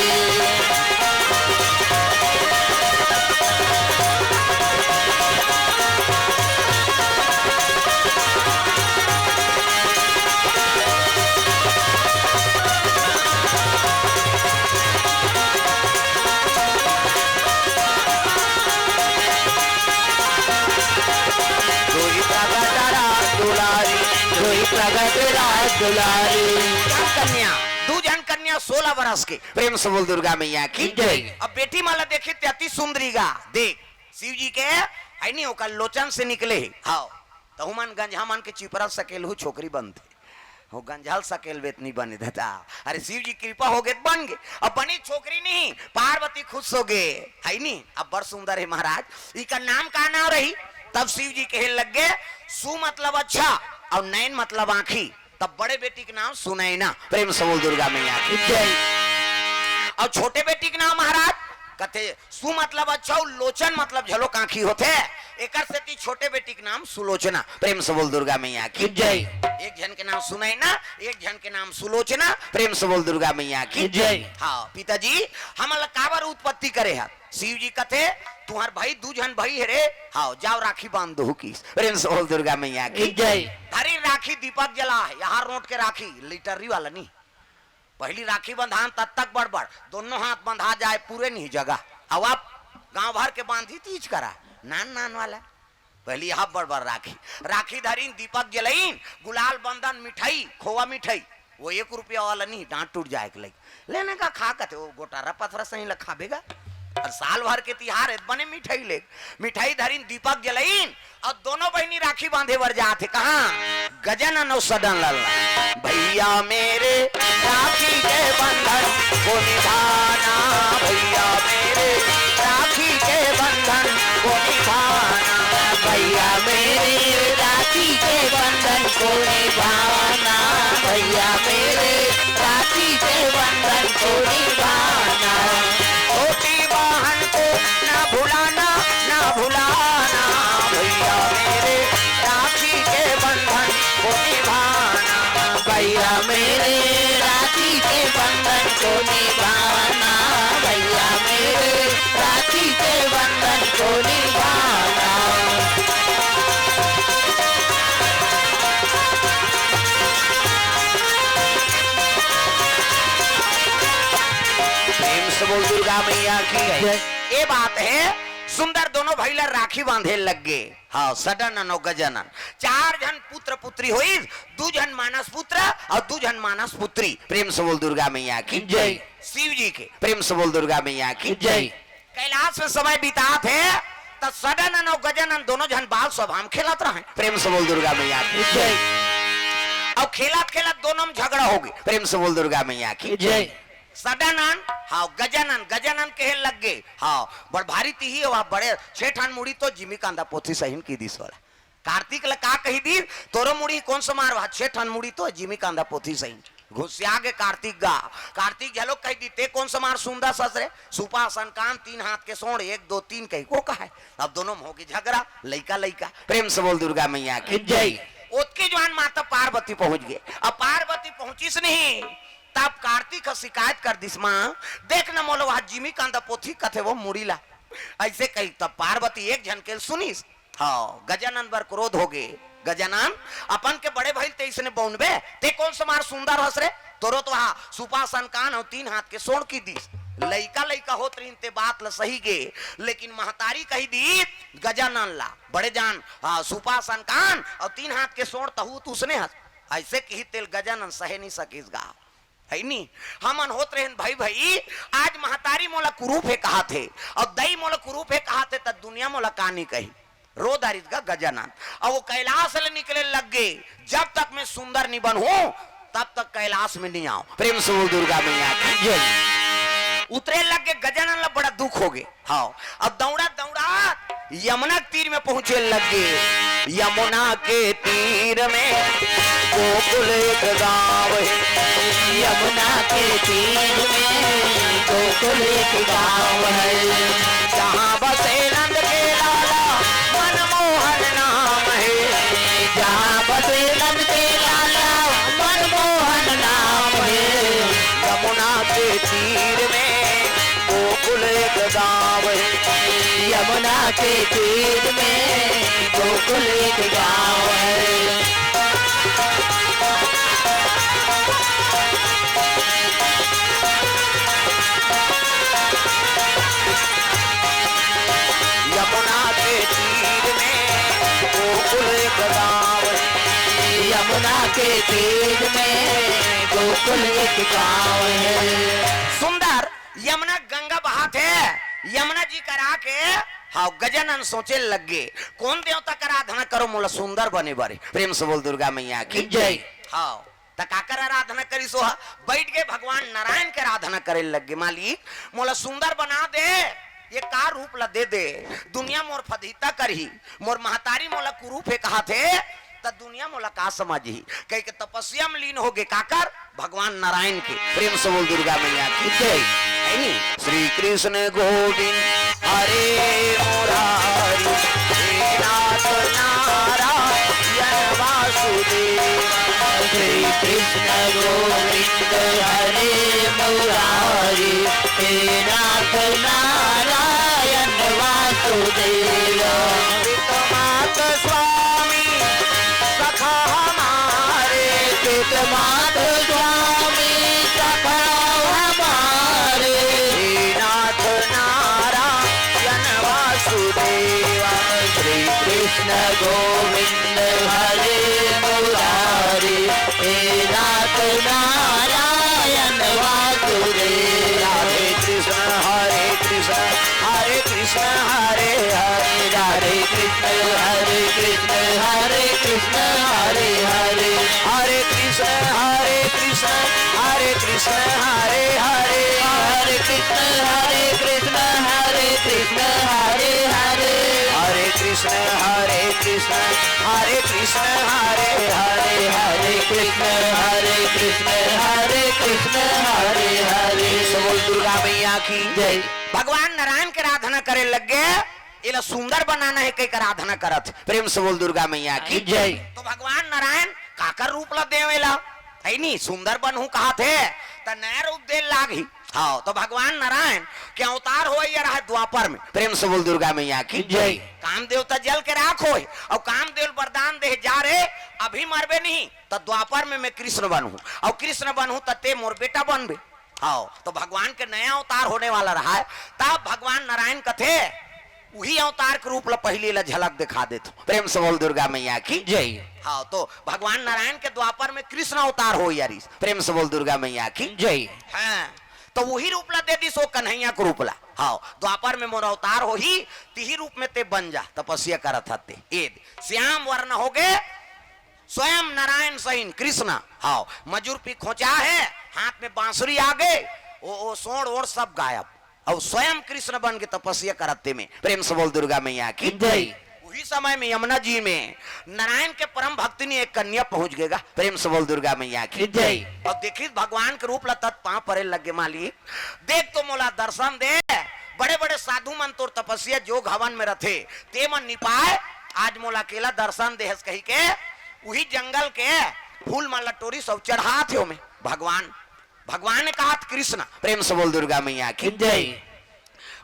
कन्या दू जन कन्या 16 बरस के प्रेम से बोल दुर्गा मैया की जय अब बेटी माला देखे अति सुंदरी गा देख शिव जी के आई नहीं होकर लोचन से निकले हाँ तो हुमन गंजा मन के चिपरा सकेल हूँ छोकरी बनते हो गंजाल सकेल वेत नहीं बने देता अरे शिव जी कृपा हो गए बन गए अब बनी छोकरी नहीं पार्वती खुश हो गए है नहीं अब बड़ सुंदर है महाराज इसका नाम का नाम रही तब शिव जी कहे लग गए सु मतलब अच्छा और नैन मतलब आंखी तब बड़े बेटी के नाम सुनैना प्रेम से बोल दुर्गा मैया की जय और छोटे बेटी के नाम महाराज कहते सु मतलब अच्छा लोचन मतलब झलोक आंखी होते एकर से छोटे बेटी के नाम सुलोचना प्रेम से बोल दुर्गा मैया की जय एक जन के नाम सुनैना एक जन के नाम सुलोचना प्रेम से बोल दुर्गा मैया की जय हाँ पिताजी हम काबर उत्पत्ति करे है शिव जी कथे तुम्हार भाई दू जन भाई है रे हाँ जाओ राखी बांध दो किस प्रेम से बोल दुर्गा मैया की जय हरी राखी दीपक जला है यहाँ रोट के राखी लिटरी वाला नहीं पहली राखी बंधान तब तक बड़बड़ दोनों हाथ बंधा जाए पूरे नहीं जगह अब आप गांव भर के बांधी तीज करा नान नान वाला पहली यहाँ बड़बड़ राखी राखी धरीन दीपक जलाइन गुलाल बंधन मिठाई खोवा मिठाई वो 1 रुपया वाला नहीं डांट टूट जाए लेने का खा कहते वो गोटारा पथरा सही खाबेगा और साल भर के तिहार है बने मिठाई ले मिठाई धरीन दीपक जलाइन और दोनों बहनी राखी बांधे बर जाते कहा गजानन सदन लल्ला भैया मेरे राखी के बंधन को निभाना भैया मेरे राखी के बंधन को निभाना भैया मेरे राखी के बंधन को निभाना भैया मेरे राखी के बंधन को निभाना छोटी बहन को ना भुलाना ना भुलाना भैया मेरे राखी के बंधन को निभाना भैया मेरे राखी के बंधन को निभाना भैया मेरे राखी के बंधन को निभाना प्रेम से बोल दुर्गा मैया की है ये बात है सुंदर दोनों भाईला राखी बांधे लग गए हाँ सडन और गजानन 4 जन पुत्र पुत्री हुई 2 जन मानस पुत्र और 2 जन मानस पुत्री प्रेम से बोल दुर्गा मैया की जय शिव जी के प्रेम से बोल दुर्गा मैया की जय कैलाश में समय बितात है तब सडन और गजानन दोनों जन बाल स्वभाव खेलत रहे प्रेम से बोल दुर्गा मैया की जय और खेलत खेलत दोनों में झगड़ा हो गई प्रेम से बोल दुर्गा मैया की जय सदानंद हाँ गजानन गजानन कहे लग गए हाँ बड़ भारी तीही वह बड़े 6 ठान मुड़ी तो जिमी कांदा पोथी सहीन की दिस वाला कार्तिक ला का कही दी तोरो मुड़ी कौन सा मार वहा 6 ठान मुड़ी तो जिमी कांदा पोथी सहीन घुसिया के कार्तिक गा कार्तिक झलो कह दी ते कौन सा मार सुंदर ससरे सुपासन कान 3 हाथ के सोड़ 1 2 3 कही को कहा है अब दोनों में होगी झगड़ा लइका लइका प्रेम से बोल दुर्गा मैया की जय उसके जवान माता पार्वती पहुंच गए अब पार्वती पहुंचीस नहीं तब कार्तिक का शिकायत कर दिस माँ देख न मोलो वहां जिमी कांदा पोथी कथे वो मुड़ीला ऐसे कही तब पार्वती एक झनके सुनीस हाँ गजानन बर क्रोध हो गए गजानन अपन के बड़े भाई ते इसने बौनबे ते कौन सा मार सुंदर हंस रे तोरो तो वहां सुपासन कान और 3 हाथ के सोड़ की दिस लइका लइका होत रही ते बात ल सही गे लेकिन महतारी कही दी गजानन ला बड़े जान सुपासन कान और 3 हाथ के सोड़ तहू तो उसने हंस ऐसे कही तेल गजानन सहे नहीं सकीस गा है नी हमन होत रहे भाई भाई आज महतारी मोला कुरूप है कहा थे और दई मोला कुरूप है कहा थे तब दुनिया मोला कहानी कही रो दारित का गजानन और वो कैलाश से निकले लग गए जब तक मैं सुंदर नहीं बनूं तब तक कैलाश में नहीं आऊं प्रेम से बोल दुर्गा मैया की जय उतरे लग गए गजानन ला बड़ा दुख हो गए हाँ अब दौड़ा दौड़ा यमुना तीर में पहुंचे लग गए यमुना के तीर में गोकुल एक गांव है यमुना के तीर में गोकुल एक गांव है जहाँ बसे नंद के लाला मनमोहन नाम है जहाँ बसे नंद के लाला मनमोहन नाम है यमुना के तीर में गोकुल एक गांव है यमुना के तीर में गोकुल एक गांव है यमुना के तीर में गोकुल एक गांव है यमुना के तीर में गोकुल एक गांव है सुंदर यमुना गंगा बहात है यमुना जी करा के हाँ गजानन सोचे लग गए कौन देवता का आराधना करो मोला सुंदर बने बारे प्रेम से बोल दुर्गा मैया की जय हाँ तकाकर आराधना करी सोहा बैठ गए भगवान नारायण के आराधना करे लग गए मालिक मोला सुंदर बना दे ये का रूप ला दे दे दुनिया मोर फदीता करही मोर महतारी मोला कुरूप है कहा थे त दुनिया मोला का समझी कह के तपस्या में लीन हो गए काकर भगवान नारायण के प्रेम से बोल दुर्गा मैया की जय श्री कृष्ण गोविंद हरे मुरारी हे नाथ नारायण वासुदेव श्री कृष्ण गोविंद हरे मुरारी हे नाथ नारायण वासुदेव पितमात स्वामी सखा हमारे पितमात स्वामी सखा हमारे हे नाथ नारायण वासुदेव श्री कृष्ण गोविंद हरे मुरारी हे नाथ नारायण वासुदेव राधे कृष्ण हरे कृष्ण हरे कृष्ण हरे हरे राधे कृष्ण हरे कृष्ण हरे कृष्ण हरे हरे हरे कृष्ण हरे कृष्ण हरे कृष्ण हरे हरे हरे कृष्ण हरे कृष्ण हरे कृष्ण हरे हरे हरे कृष्ण हरे कृष्ण हरे कृष्ण हरे हरे हरे कृष्ण हरे कृष्ण हरे कृष्ण हरे हरे बोल दुर्गा मैया की जय भगवान नारायण के आराधना करे लग गए इला सुंदर बनाना है कई आराधना करत प्रेम से बोल दुर्गा मैया की जय तो भगवान नारायण काकर रूप ला देवेला है नी सुंदर बनहू कहा थे त नया रूप दे लागी हाँ तो भगवान नारायण के अवतार हो रहा है द्वापर में प्रेम से बोल दुर्गा मैया की जय काम देवता जल के राख हो और काम देव वरदान दे जा रे अभी मरबे नहीं तो द्वापर में मैं कृष्ण बनू और कृष्ण बनू ते मोर बेटा बनबे हाँ तो भगवान के नया अवतार होने वाला रहा है तब भगवान नारायण कथे वही अवतार के रूप ला पहले ला झलक दिखा देते प्रेम से बोल दुर्गा मैया की जय हाँ तो भगवान नारायण के द्वापर में कृष्ण अवतार हो यारी प्रेम से बोल दुर्गा मैया की जय हाँ तो वही रूप ला दे दी सो कन्हैया को रूप ला हाँ द्वापर में मोर अवतार हो ही तिही रूप में ते बन जा तपस्या करत हते एद श्याम वर्ण हो गए स्वयं नारायण सहीन कृष्ण हाँ मजूर पी खोचा है हाथ में बांसुरी आ गए वो सोड़ ओड़ सब गायब और स्वयं कृष्ण बन के तपस्या करते में। प्रेम से बोल दुर्गा मैया की जय। उसी समय में यमुना जी में नारायण के परम भक्ति ने एक कन्या पहुंच गएगा। प्रेम से बोल दुर्गा मैया की जय। और देखी भगवान के रूप लता पांव परे लगे मालिक देख तो मोला दर्शन दे। बड़े बड़े साधु मन तो तपस्या जो हवन में रथे ते मन निपाए आज मोला अकेला दर्शन दे कही के वही जंगल के फूल माला टोरी सब चढ़ा थे में भगवान भगवान ने कहा कृष्ण। प्रेम से बोल दुर्गा मैया की जय।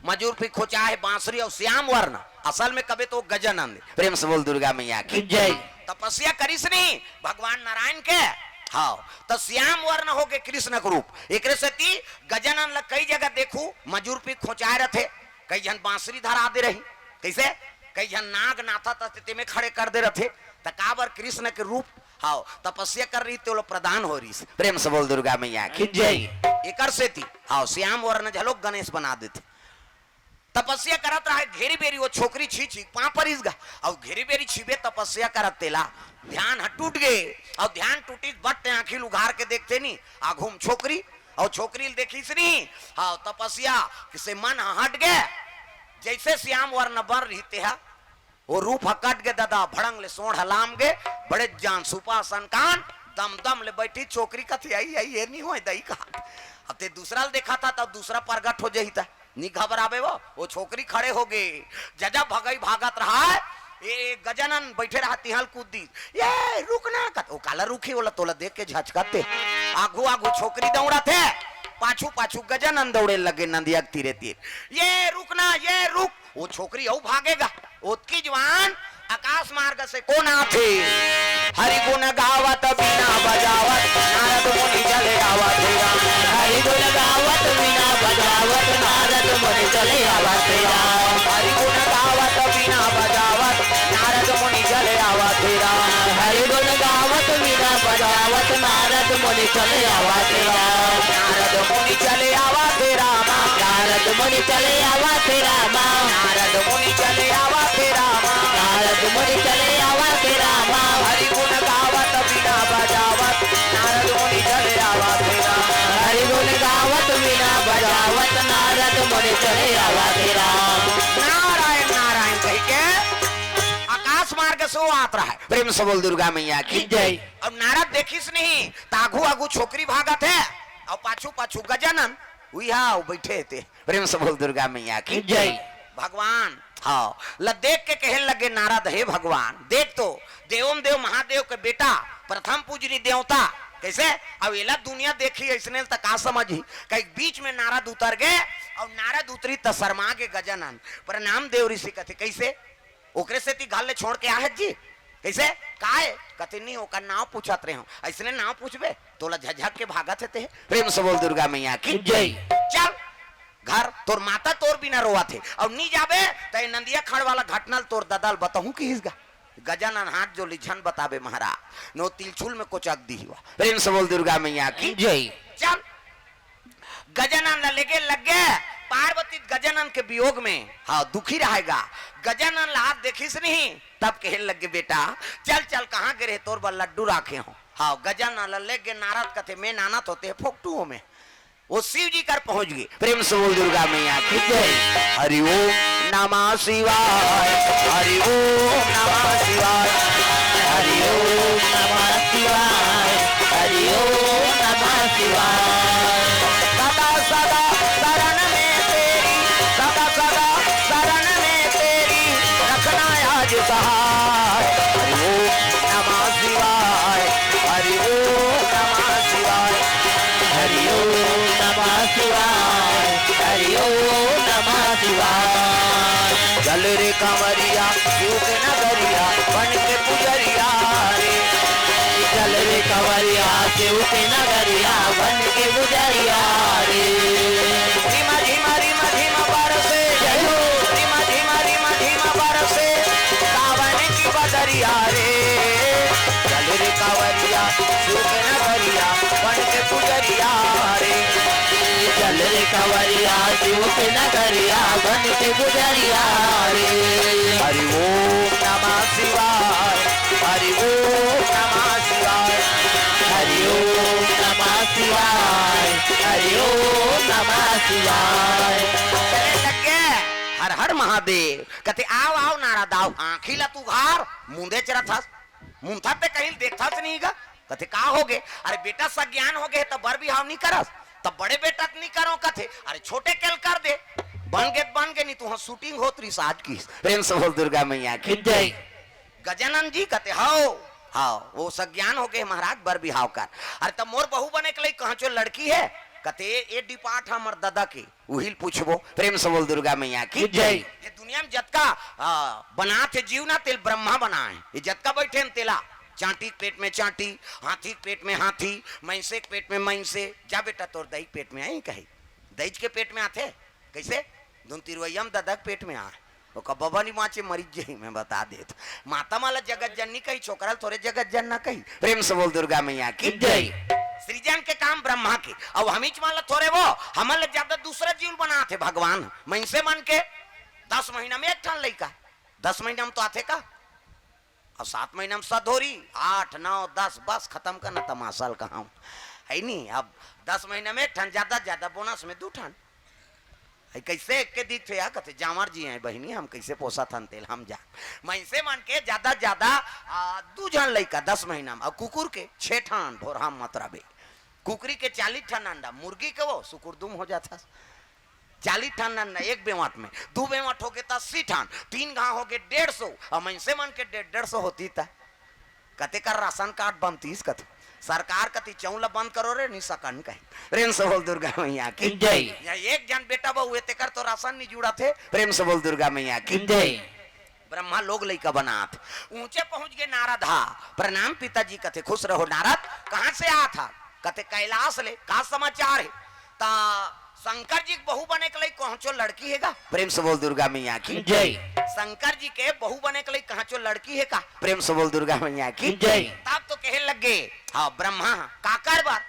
मजूर पे खोचा है बांसुरी और श्याम वर्ण असल में कभी तो गजानंद। प्रेम से बोल दुर्गा मैया की जय। तपस्या करीस नहीं भगवान नारायण के हाँ तो श्याम वर्ण हो गए कृष्ण के रूप। एक सती गजानंद कई जगह देखू मजूर पे खोचाए रहे कई जन बांसुरी धरा दे रही कैसे कई जन नाग नाथा तस्ते में खड़े कर दे रहे तकाबर कृष्ण के रूप हाँ तपस्या कर रही तो प्रदान हो रही। प्रेम से बोल दुर्गा मैया की जय। एक से थी हाँ श्याम वर्ण झलोक गणेश बना देते तपस्या करत रहा घेरी बेरी वो छोकरी छी छी पां पर इसगा और घेरी बेरी छिबे तपस्या करत तेला ध्यान टूट गए और ध्यान टूटी बट आंखिल उघार के देखते नहीं आघूम छोकरी और छोकरी देखीस नहीं हाँ तपस्या किसे मन हट गए जैसे श्याम वर्ण बन रही है वो रूप हकट के दादा भड़ंग ले सोड़ हलाम गे बड़े जान सुपा सनकान दम दम ले बैठी छोकरी कथी आई आई ये नहीं हो दई कहा अब ते दूसरा देखा था तब दूसरा प्रगट हो जाही था नहीं घबरावे वो छोकरी खड़े हो गए जजा भगई भागत रहा ये गजानन बैठे रहा तिहल कूद दी ये रुकना कत वो काला रुखी बोला तोला देख के झचकाते आगू आगू छोकरी दौड़ा थे पाछू पाछू गजानन दौड़े लगे नंदिया तीरे तीर ये रुकना ये रुक वो छोकरी औ भागेगा उसकी जवान आकाश मार्ग से कौन आते हरि गुण गावत बिना बजावत नारद मुनि चले आवत हरि गुण गावत बिना बजावत नारद मुनि चले आवत हरि गुण गावत बिना बजावत नारद मुनि चले आवत हरि गुण गावत बिना बजावत नारद मुनि चले आवत नारद मुनि चले आवत रामा नारद मुनि चले आवत रामा नारद मुनि चले आवत रामा नारद मुनि चले आवत रामा हरि गुण गावत बिना बजावत नारद मुनि चले आवत हरि गुण गावत बिना बजावत नारद मुनि चले आवत नारायण नारायण कह के आकाश मार्ग से वो आता है। प्रेम से बोल दुर्गा मैया की जय। और नारद देखिस नहीं तागू आगू छोकरी भागत है और पाछू पाछू गजानन उहा बैठे थे। प्रेम से बोल दुर्गा मैया की जय। भगवान हाँ ल देख के कहने लगे नारद हे भगवान देख तो देवम देव महादेव के बेटा प्रथम पूजनी देवता कैसे अब एला दुनिया देखी ऐसने तक आ समझी कहीं बीच में नारद उतर गए और नारद उतरी त शर्मा के गजानन प्रणाम देव ऋषि कथे कैसे ओकरे से ती घाल ले छोड़ के आहत जी कैसे काहे कथे नहीं ओकर नाव पूछत रहे हो ऐसने नाव पूछबे तोला झझक के भागत थे। प्रेम से बोल दुर्गा मैया की जय। चल घर तोर माता तोर बिना रोआ थे और नहीं जाबे तो नंदिया खड़ वाला घटना तोर ददल बताऊं कि इसगा गजानन हाथ जो लिझन बताबे महाराज नो तिलछुल में कोचक दी हुआ। प्रेम से बोल दुर्गा मैया की जय। चल गजानन लेके लग गए पार्वती गजानन के वियोग में हाँ दुखी रहेगा गजानन हाथ देखिस नहीं तब कहे लगे बेटा चल चल कहाँ गिरे तोर पर लड्डू राखे हो हाँ गजानन ले गए नारद कथे में नानत होते हैं फोकटुओं में वो शिव जी कर पहुंच गए। प्रेम से बोल दुर्गा मैया की जय। हरि ओम नमः शिवाय हरि ओम नमः शिवाय हरि ओम नमः शिवाय हरि ओम नमः शिवाय सदा सदा शरण में तेरी सदा सदा शरण में तेरी रखना आज सहाय हरि ओम नमः शिवाय हरि ओम नमः शिवाय हरि ओम नमः शिवाय हरि ओम नमः शिवाय चल रे कंवरिया शिव के नगरिया बन के पुजरिया रे चल रे कंवरिया शिव के नगरिया बन के गुजरिया रे धीमा धीमा धीमा धीमा बरसे जय हो धीमा धीमा धीमा धीमा बरसे सावन की बदरिया रे चल रे कंवरिया शिव के नगरिया बन के पुजरिया रे चल रे कंवरिया शिव के नगरिया बन के गुजरिया रे हरि ओम नमः शिवाय हरि ओम नमः शिवाय हरि ओम नमः शिवाय हरि ओम नमः शिवाय। चले लग गए हर हर महादेव कहते आओ आओ नारा दाओ आंखी ला तू घार मुंदे चरा था मुंथा पे कहीं देखता नहीं गा कहते का हो गए अरे बेटा सज्ञान हो गए तो बर भी हाव नहीं करस तब बड़े बेटा नहीं करो कहते अरे छोटे केल कर दे बन गए नहीं तू शूटिंग होत रही आज की प्रेम से बोल दुर्गा मैया की जय। गजानन जी कहते हाओ हाओ वो सज्ञान हो गए महाराज बर भी हाव कर अरे तब मोर बहू बने के लिए कहाँ चो लड़की है कहते ये डिपार्ट हमर दादा के उहिल पूछबो प्रेम से बोल दुर्गा मैया की जय। ये दुनिया में जतका बना थे जीव ना तेल ब्रह्मा बना है ये जतका बैठे न तेला चांटी के पेट में चांटी हाथी के पेट में हाथी मैंसे के पेट में मैंसे जा बेटा तोर दही पेट में आई कही दही के पेट में आते कैसे धुन तिरुवैयम दादा के पेट में आ वो कब्बा नहीं माचे मरीज जही मैं बता देत माता माला जगत जननी कही छोकरा थोड़े जगत जन ना कही प्रेम से बोल दुर्गा मैया की जय। सृजन के काम ब्रह्मा के अब हम माला थोड़े वो हमारे ज्यादा दूसरा जीव बना थे भगवान मैं से मन के 10 महीना में एक ठान लड़का 10 महीना में तो आते का अब 7 महीना में सधोरी 8 9 10 बस खत्म करना तमाशल कहा है नहीं अब 10 महीना में एक ठान ज्यादा बोनस में 2 ठान कैसे एक के दिख थे कहते जामर जी हैं बहनी हम कैसे पोसा था तेल हम जा मैं से मान के ज्यादा 2 जन लड़का 10 महीना में और कुकुर के 6 ठान भोर हम मतराबे कुकरी के 40 ठान अंडा मुर्गी के वो सुकुरदुम हो जाता 40 ठान अंडा एक बेवाट में 2 बेवाट हो गए 80 ठान 3 घा हो गए 150 और मैं से मान के 150 होती था कते का राशन कार्ड बनतीस कते सरकार कति चौला बंद करो रे नहीं सकन कहीं प्रेम से बोल दुर्गा मैया की जय। या एक जन बेटा बहु ते कर तो राशन नहीं जुड़ा थे प्रेम से बोल दुर्गा मैया की जय। ब्रह्मा लोग लइका बनात ऊंचे पहुंच गए नारद हा प्रणाम पिताजी कथे खुश रहो नारद कहां से आ था कथे कैलाश ले का समाचार है ता शंकर जी बहू बने के लिए कौचो लड़की है का प्रेम से बोल दुर्गा मैया की जय। शंकर जी के बहू बने के लिए कहाचो लड़की है का प्रेम से बोल दुर्गा मैया की जय। तब तो कहे लग गए हाँ ब्रह्मा काकर बार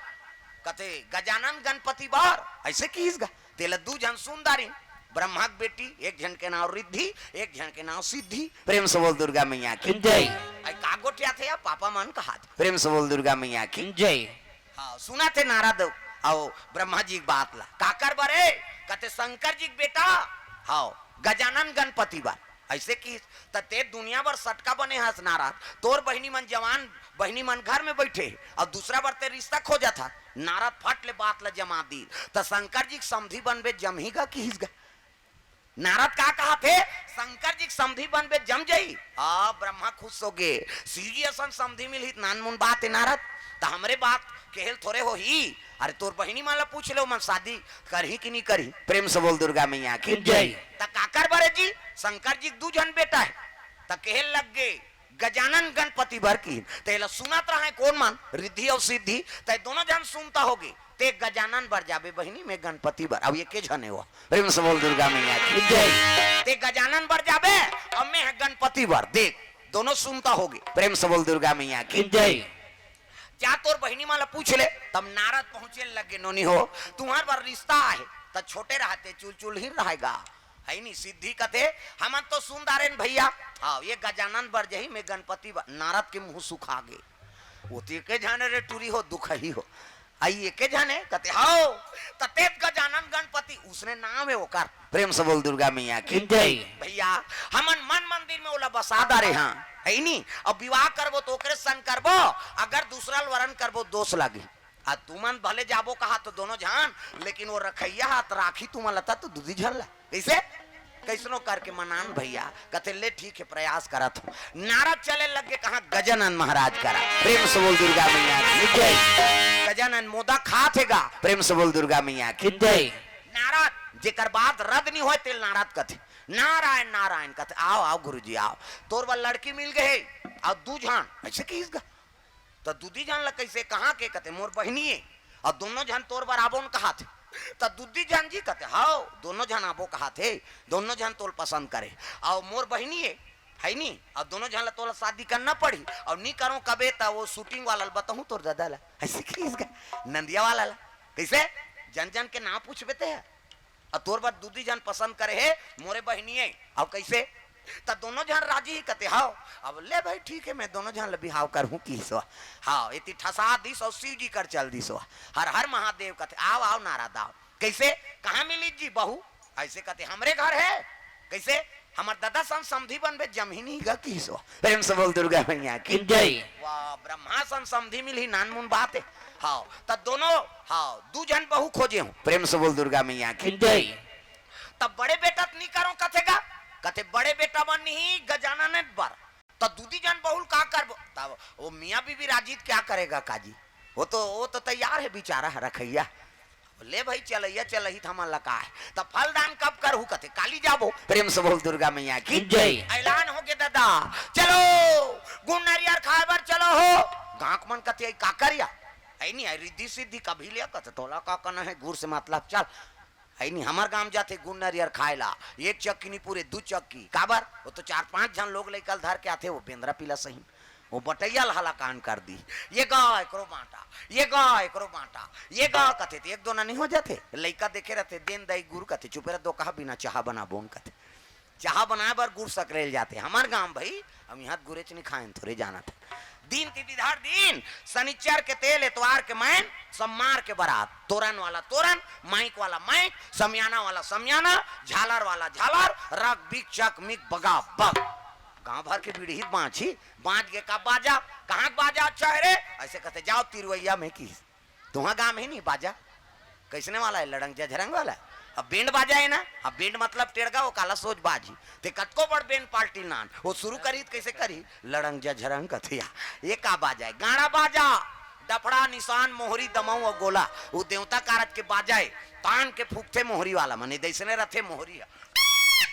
कथे गजानन गणपति बार ऐसे कीसगा तेल 2 जन सुंदरी ब्रह्मा की बेटी एक जन के नाम रिद्धि एक जन के नाम सिद्धि प्रेम से बोल दुर्गा मैया की जय। कागोटिया थे या पापा मन कहा प्रेम से बोल दुर्गा मैया की जय। हाँ सुना थे नारद आओ ब्रह्मा जी की बात ला काकर बारे कहते शंकर जी बेटा हाँ गजानन गणपति बार ऐसे की ते दुनिया भर सटका बने हंस नाराज तोर बहनी मन जवान बहनी मन घर में बैठे और दूसरा बार ते रिश्ता खोजा था नारद फट ले बात ला जमा दी तो शंकर जी समधी बनबे जमहीगा कि हिसगा नारद का कहा थे शंकर जी समधी बनबे जम जाई ब्रह्मा खुश हो गए सीजी असन समधी मिली नान मुन बात है नारद तो हमरे बात केहल थोड़े हो ही अरे तोर बहनी माला पूछ लो मन शादी करही कि नहीं करी प्रेम से बोल दुर्गा मैया की जय। त काकर बारे जी शंकर जी 2 जन बेटा है त केहल लग गए गजानन गणपति भर की तेला सुनत रहा है कौन मान रिद्धि और सिद्धि ते दोनों जन सुनता होगे ते गजानन बर जाबे बहनी में गणपति बर अब ये के जने हुआ प्रेम से बोल दुर्गा मैया की जय। ते गजानन बर जाबे अब मैं है गणपति बर देख दोनों सुनता होगे प्रेम से बोल दुर्गा मैया की जय। जा तोर बहनी माला पूछ ले तब नारद पहुंचे लगे नोनी हो तुम्हार बार रिश्ता है तो छोटे रहते चुल चुल ही रहेगा है नहीं सिद्धि कथे हम तो सुंदर भैया हाँ ये गजानन बर जही में गणपति नारद के मुंह सुखा गए वो तो के जाने रे टूरी हो दुख ही हो आई के जाने कहते हाओ ततेत गजानन गणपति उसने नाम है वो कर प्रेम से बोल दुर्गा मैया की जय। भैया हमन मन मंदिर में ओला बसा दारे हाँ है नहीं अब विवाह करबो तो ओकरे संग करबो अगर दूसरा वरण करबो दोष लगी आ तुमन भले जाबो कहा तो दोनों जान लेकिन वो रखैया हाथ राखी तुम लता तो दूधी झरला कैसे कैसनो करके मनान भैया कहते ले ठीक है प्रयास करा था नारद चले लगे कहा गजानन महाराज करा प्रेम से बोल दुर्गा मैया की जय। गजानन मोदा खा थेगा प्रेम से बोल दुर्गा मैया की जय। नारद जेकर बात रद्द नहीं होए तेल नारद कथे नारायण नारायण कहते आओ आओ गुरुजी आओ तोर बा लड़की मिल गए और 2 जान ऐसे किसगा तो दूधी जान ला कैसे कहाँ के कहते मोर बहनी है और दोनों जन तोर बार आबो न कहा थे तो दूधी जान जी कहते हाओ दोनों जन आबो कहा थे दोनों जन तोल पसंद करे और मोर बहनी है नहीं और दोनों जन ला तोला शादी करना पड़ी और नहीं करो कबे तो वो शूटिंग वाला बताऊं तोर दादा ला ऐसे किसका नंदिया वाला ला कैसे जन जन के नाम पूछ बेते है और तोर बार दूधी जन पसंद करे है मोरे बहनी है अब कैसे तो दोनों जन राजी ही कहते हाओ अब ले भाई ठीक है मैं दोनों जन बिहाव कर हूँ की सो हाँ इतनी ठसा दिस और शिव जी कर चल दिस हर हर महादेव कहते आओ आओ नारद आओ कैसे कहाँ मिली जी बहू? ऐसे कहते हमरे घर है। कैसे? हमार दादा सन समधी बनबे जमीनी का किसो। प्रेम से बोल दुर्गा मैया की जय। वाह, ब्रह्मा सन समधी मिली नानमुन बात है। हाँ तब दोनों, हाँ दू जन बहू खोजे हूँ। प्रेम से बोल दुर्गा मैया की जय। तब बड़े बेटा नहीं करो कथेगा, कथे बड़े बेटा बन नहीं गजाना ने बर। तो दूधी जन बहुल का कर, तब वो मियाँ बीबी राजीत क्या करेगा काजी? वो तो तैयार है बेचारा रखैया। ले भाई चलैया चलही थमा लका है। तब फलदान कब करू? कथे काली जाबो। प्रेम से बोल दुर्गा मैया की जय। ऐलान हो गया दादा चलो गुण नारियर खाए बर चलो हो। गांक मन कथे का करिया ऐ नहीं आई रिद्धि सिद्धि कभी लिया कथे तोला का कना है गुड़ से मतलब चल ऐ नहीं हमार गांव जाते गुण नारियर खाएला एक चक्की नहीं पूरे 2 चक्की काबर। वो तो 4-5 जन लोग लेकर धर के आते वो बेंद्रा पीला सही वो बटैया हला कान कर दी। ये गाय करो बांटा, ये गाय करो बांटा, ये गा कथे थे 1-2 ना नहीं हो जाते। लड़का देखे रहते दिन दई गुड़ कथे चुपे रह दो कहा बिना चाह बना बोन कथे चाह बनाए बर गुड़ सकरेल जाते। हमार गांव भाई हम यहाँ गुरेच नहीं खाए थोड़े जाना था। दिन तिथिधार दिन शनिचर के तेल एतवार के मैन सम्मार के बारात तोरन वाला तोरन माइक वाला माइक समियाना वाला समियाना झालर वाला झालर रग बिक चक मिक बगा बग। गांव भर के बीड़ी बाँची बाँच के का बाजा कहाँ बाजा अच्छा है रे? ऐसे कहते जाओ तिरुवैया में की तुम्हारा गांव है नहीं बाजा कैसने वाला है? लड़ंग झरंग वाला। अब बैंड बाजा है ना, अब बैंड मतलब टेढ़गा वो काला सोच बाजी ते कतको बड़ बैंड पार्टी नान वो शुरू करी कैसे करी लड़ंग झरंग कथिया ये का बाजा है? गाना बाजा डफड़ा निशान मोहरी दमाऊ और गोला वो देवता कारज के बाजा है। तान के फूकते मोहरी वाला मने दैसने रथे मोहरी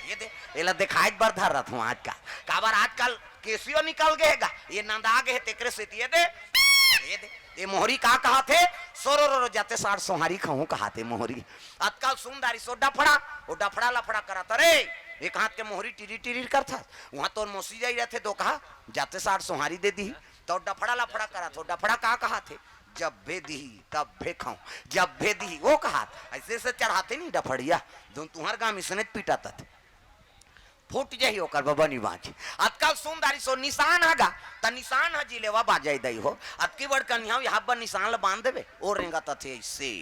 ये दे एला दिखाई बर धर रहा हूँ आज का काबर आजकल केसियो निकल गएगा ये नंदा गए तेकरे से ये दे ये मोहरी का कहा थे सोरो जाते 60 सोहारी खाऊं कहाते मोहरी आजकल सुंदरी सो डफड़ा वो डफड़ा लफड़ा करा था रे एक हाथ के मोहरी टिरी टिरी करता वहां तो मोसी जाई रहते दो कहा जाते 60 सोहारी दे दी तो डफड़ा लफड़ा करा तो डफड़ा का कहा थे जब भे दी तब भे खाऊं जब भे दी वो कहा ऐसे से चढ़ाते नहीं डफड़िया तुम्हार गांव इसने पीटा था फूट जाही ओकर बबनी बाँच आजकल सुंदरी सो निशान हगा त निशान हजी लेवा बाजाई दई हो अतकी बड़ कन्या यहाँ पर निशान ल बांध देवे और रेंगा तथे ऐसे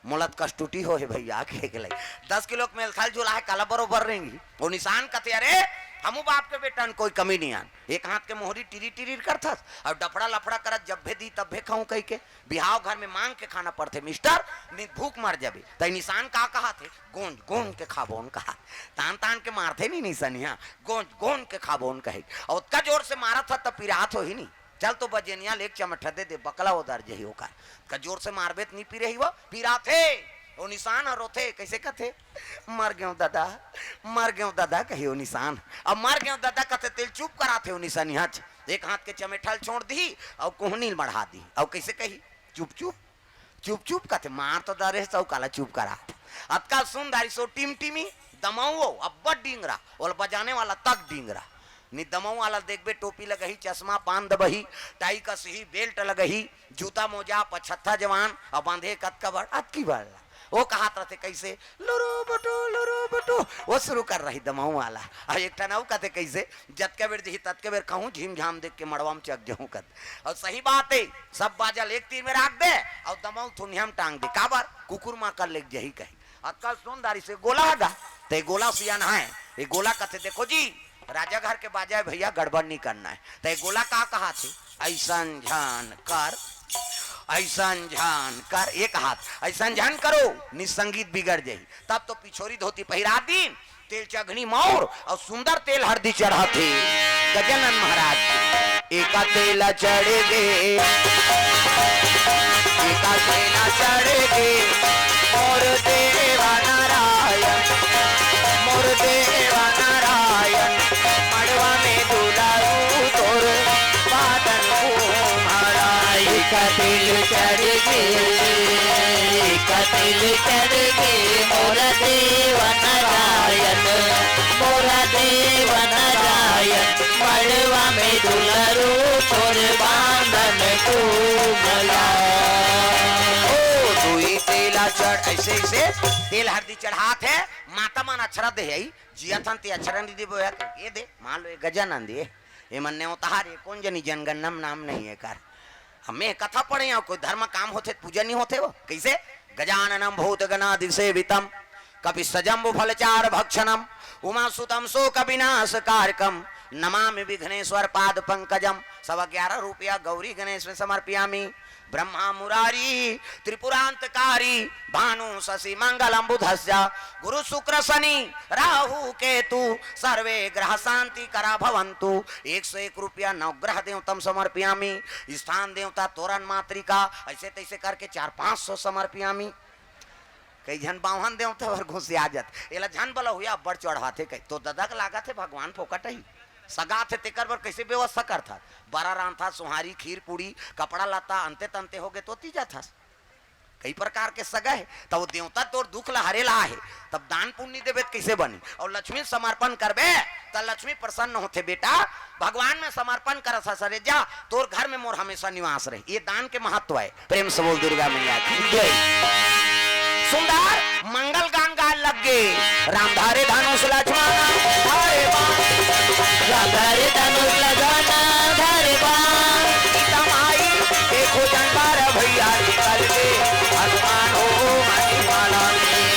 मुलत कष्टुटी हो है भैया के लिए 10 किलो मेल खाल झूला है काला बरोबर रहेंगी वो निशान कथे अरे हमू बाप के बेटन कोई कमी नहीं आन एक हाथ के मोहरी टिरी टिरी करता और डफड़ा लफड़ा करत जब भे दी तब भे खाऊं कह के बिहाव घर में मांग के खाना पड़ते मिस्टर नहीं भूख मर जाबे तई निशान का कहा थे गोंद गोंद के खाबोन कहा तान तान के मारते नहीं निशानिया गोंद गोंद के खाबोन कहे और उतना जोर से मारा था तब पिरात हो ही नहीं चल तो बजेनिया लेक चमट दे दे बकला उधर जही होकर का जोर से मारबे नहीं पी रही वो पीरा थे वो निशान और रोथे कैसे कथे मर गयो दादा कही वो निशान अब मर गयो दादा कथे तेल चुप कराते हो निशान यहाँ एक हाथ के चमेठल छोड़ दी और कोहनी बढ़ा दी और कैसे कही चुप चुप चुप चुप कथे मार तो दरे सौ काला चुप करा अतकाल सुंदरी सो टीम टीमी दमाओ अब डिंगरा और बजाने वाला तक डिंगरा नी दमाऊ वाला देखबे टोपी लगही चश्मा पान दबही टाई कसही बेल्ट लगही जूता मोजा 75 जवान और बांधे कत कबर अतकी बार वो कहा थे कैसे लुरु बटू वो शुरू कर रही दमाऊ वाला और एक टनाऊ कहते कैसे जत के बेर दही तत के बेर कहूँ झीम झाम देख के मड़वा में चक जाऊँ कत और सही बात है सब बाजल एक तीर में रख दे और दमाऊ थुनिया में टांग दे काबर कुकुर माँ कर लेक जही कही अतकाल सुंदरी से गोला हगा ते गोला सियाना है ये गोला कहते देखो जी राजा घर के बाजा है भैया गड़बड़ नहीं करना है तो गोला का कहा थे ऐसा झान कर एक हाथ ऐसा झान करो निसंगीत बिगड़ जाये तब तो पिछोरी धोती पहिरा दिन तेल चघनी मोर और सुंदर तेल हरदी चढ़ा थे गजानन महाराज एका तेला चढ़े गे एका तेला चढ़े गे मोर देवा नारायण मोर देवा नारायण मड़वा में दुलारू तोर बादन घूमड़ा कतिल चढ़ गे मोर देव नारायण मड़वा में दुलरू तोर बांधन घूमड़ा ओ दुई तेला चढ़ ऐसे ऐसे तेल हरदी चढ़ात है माता मन अक्षरा दे है जिया थन ते अक्षरा नहीं दे ये दे मान लो ये गजानन दे ये मन ने उतार ये कौन जनी जनगणना नाम नहीं है कर हमें कथा पढ़े यहाँ कोई धर्म काम होते पूजा नहीं होते वो कैसे गजाननम भूतगणादि सेवितम कपि सजम्बु फलचार भक्षणम उमा सुतम शोक विनाश कारकम नमामि विघ्नेश्वर पाद पंकजम। 11.25 रुपया गौरी गणेश में समर्पयामि। ब्रह्मा मुरारी त्रिपुरांतकारी भानु शशि मंगलम बुधस्य गुरु शुक्र शनि राहु केतु सर्वे ग्रह शांति करा भवंतु। 101 रुपया नवग्रह देवतम समर्पयामि। स्थान देवता तोरण मातृका ऐसे तैसे करके 400-500 समर्पयामि। कई झन बावन देवता और घुसे आ जात एला झन बला हुआ बड़ चढ़ाते कई तो ददक लागत है भगवान फोकट ही सगा थे तेकर बर कैसे व्यवस्था करता बड़ा रान था सुहारी खीर पूड़ी कपड़ा लाता अंते तंते हो गए तो तीजा था कई प्रकार के सगा है तब वो देवता तोर दुख ला हरेला है तब दान पुण्य देवे कैसे बनी और लक्ष्मी समर्पण करबे तो लक्ष्मी प्रसन्न होते बेटा भगवान में समर्पण कर सरे जा तोर घर में मोर हमेशा निवास रहे। ये दान के महत्व है। प्रेम से बोल दुर्गा मैया की जय। सुंदर मंगल गान गा लगे रामधारे धनुष लक्ष्मण धारे रामधारे धनुष लगाना धारे बाण तमाई देखो जनबार भैया निकल के हनुमान हो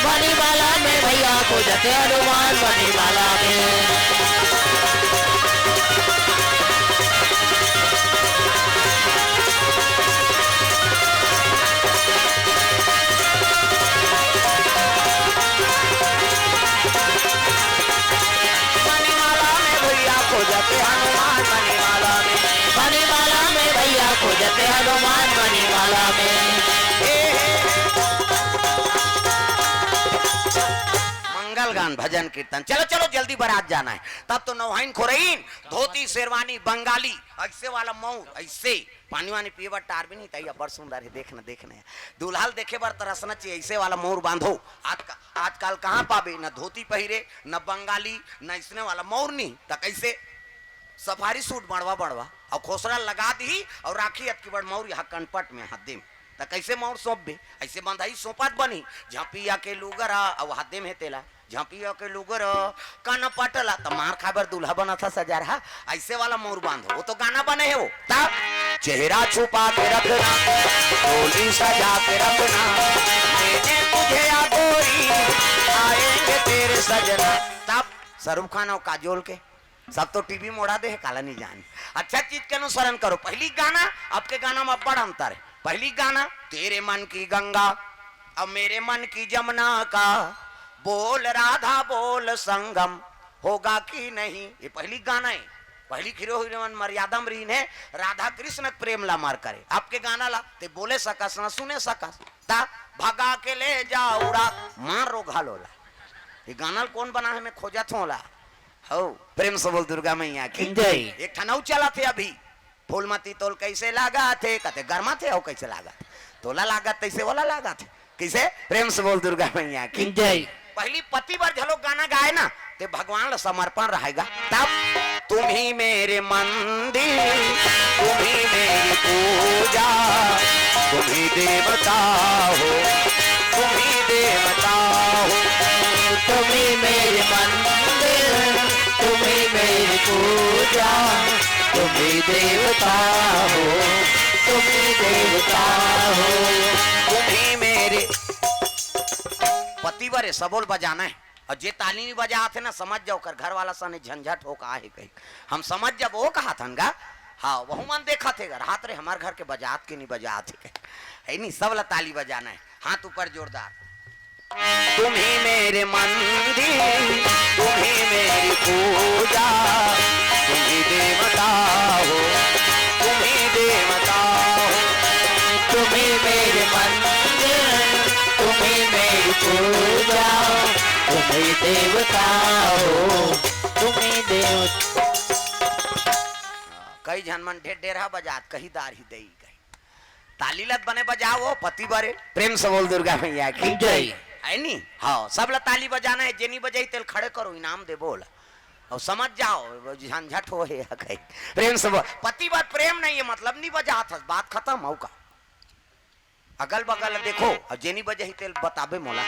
मणिमाला में भैया को जते हनुमान मणिमाला में। जते हनुमान मणिमाला में मंगल गान भजन कीर्तन। चलो चलो जल्दी बारात जाना है। तब तो नौहाइन खोरइन धोती शेरवानी बंगाली ऐसे वाला मऊ ऐसे पानी वानी पिए टार भी नहीं तैया बड़ सुंदर है देखना देखने दुल्हाल देखे बार तरसना चाहिए ऐसे वाला मोर बांधो। आजकल कहाँ पाबे न धोती पहिरे न बंगाली न इसने वाला मोर नहीं तो कैसे सफारी सूट बढ़वा और खोसरा लगा दी और राखी अत की बड़ मौर यहाँ कनपट में हद्दे में तो कैसे मौर सौंप बे ऐसे बंधाई सोपत बनी झापिया के लुगर और हद्दे में तेला झापिया के लुगर कनपट ला तो मार खाबर दूल्हा बना था सजा रहा ऐसे वाला मोर बांधो वो तो गाना बने है वो तब चेहरा छुपा के रखना डोली सजा के रखना मैंने तुझे गोरी आएंगे तेरे सजना। तब शाहरुख खान और काजोल के सब तो टीवी मोड़ा दे है काला नहीं जाने। अच्छा चीज के अनुसरण करो। पहली गाना आपके गाना में बड़ा अंतर है। पहली गाना तेरे मन की गंगा अब मेरे मन की जमुना का बोल राधा बोल संगम होगा कि नहीं। ये पहली गाना है। पहली खिरो हीरोइन मर्यादा मरीन है राधा कृष्ण प्रेम ला मार करे आपके गाना ला ते बोले सकस ना सुने सकस ता भगा के ले जाऊरा मार रो घालोला। ये गाना कौन बना है मैं खोजा थोला हो। प्रेम से बोल दुर्गा मैया की जय। एक ठनाऊ चला थे अभी फूलमती तोल कैसे लागा थे कहते गर्मा थे और कैसे लागा थे तोला लागा तैसे वाला लागा थे कैसे। प्रेम से बोल दुर्गा मैया की जय। पहली पति बार झलोक गाना गाए ना ते भगवान ला समर्पण रहेगा। तब तुम ही मेरे मंदिर तुम ही मेरी पूजा तुम ही देवता हो तुम ही देवता हो तुम ही मेरे मंदिर तुम ही मेरी पूजा तुम ही देवता हो तुम ही देवता हो तुम ही मेरे पति बरे सबोल बजाना है और जे ताली नहीं बजा थे ना समझ जाओ कर घर वाला सा ने झंझट हो कहा है कहीं हम समझ जब वो कहा था ना हाँ वह मन देखा थे रात रे हमारे घर के बजात के नहीं बजा थे है नहीं सब ला ताली बजाना है हाथ ऊपर जोरदार। तुम ही मेरे मंदिर तुम ही मेरी पूजा तुम ही देवता हो तुम ही देवता हो तुम ही मेरे मंदिर तुम ही मेरी पूजा तुम ही देवता हो तुम ही देवता। कई झनमन ढेर ढेरा बजात कहीं दार ही दई गई ताली लत बने बजाओ पति बरे। प्रेम से बोल दुर्गा मैया की जय है नी। हाँ सब ला ताली बजाना है जेनी बजाई तेल खड़े करो इनाम दे बोल और समझ जाओ झंझट हो है कहीं। प्रेम से पति बात प्रेम नहीं है मतलब नहीं बजा था बात खत्म हो का अगल बगल देखो और जेनी बजाई तेल बताबे मोला।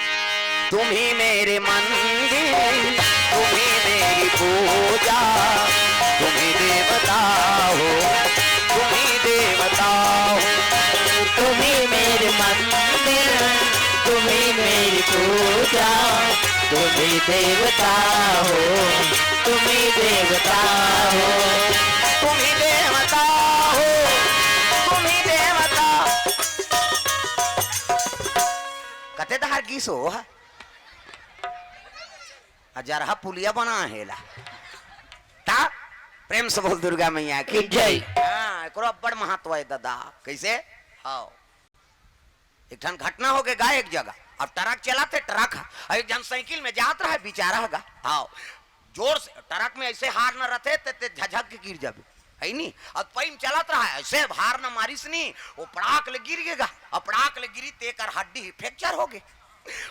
तुम ही मेरे मंदिर तुम ही मेरी पूजा तुम ही देवता हो तुम ही देवता हो तुम ही मेरे मंदिर तुम्ही मेरी पूजा, तुम्ही देवता हो, तुम्ही देवता हो, तुम्ही देवता हो, तुम्ही देवता। कते दहार गीस हो हजार हा पुलिया बना हेला ता प्रेम से बोल दुर्गा मैया की जय। हाँ एकरो बड़ महत्व है दादा। कैसे? हाँ एक ठन घटना हो गया एक जगह, अब ट्रक चलाते ट्रक एक जन साइकिल में जात रहा बेचारा होगा, हाँ जोर से ट्रक में ऐसे हार न रहते ते झझक के गिर जाबे है नी। अब पैम चलत रहा है ऐसे हार न मारिस नी, वो पड़ाक ले गिर गएगा, अब पड़ाक ले गिरी तेकर हड्डी फ्रैक्चर हो गए।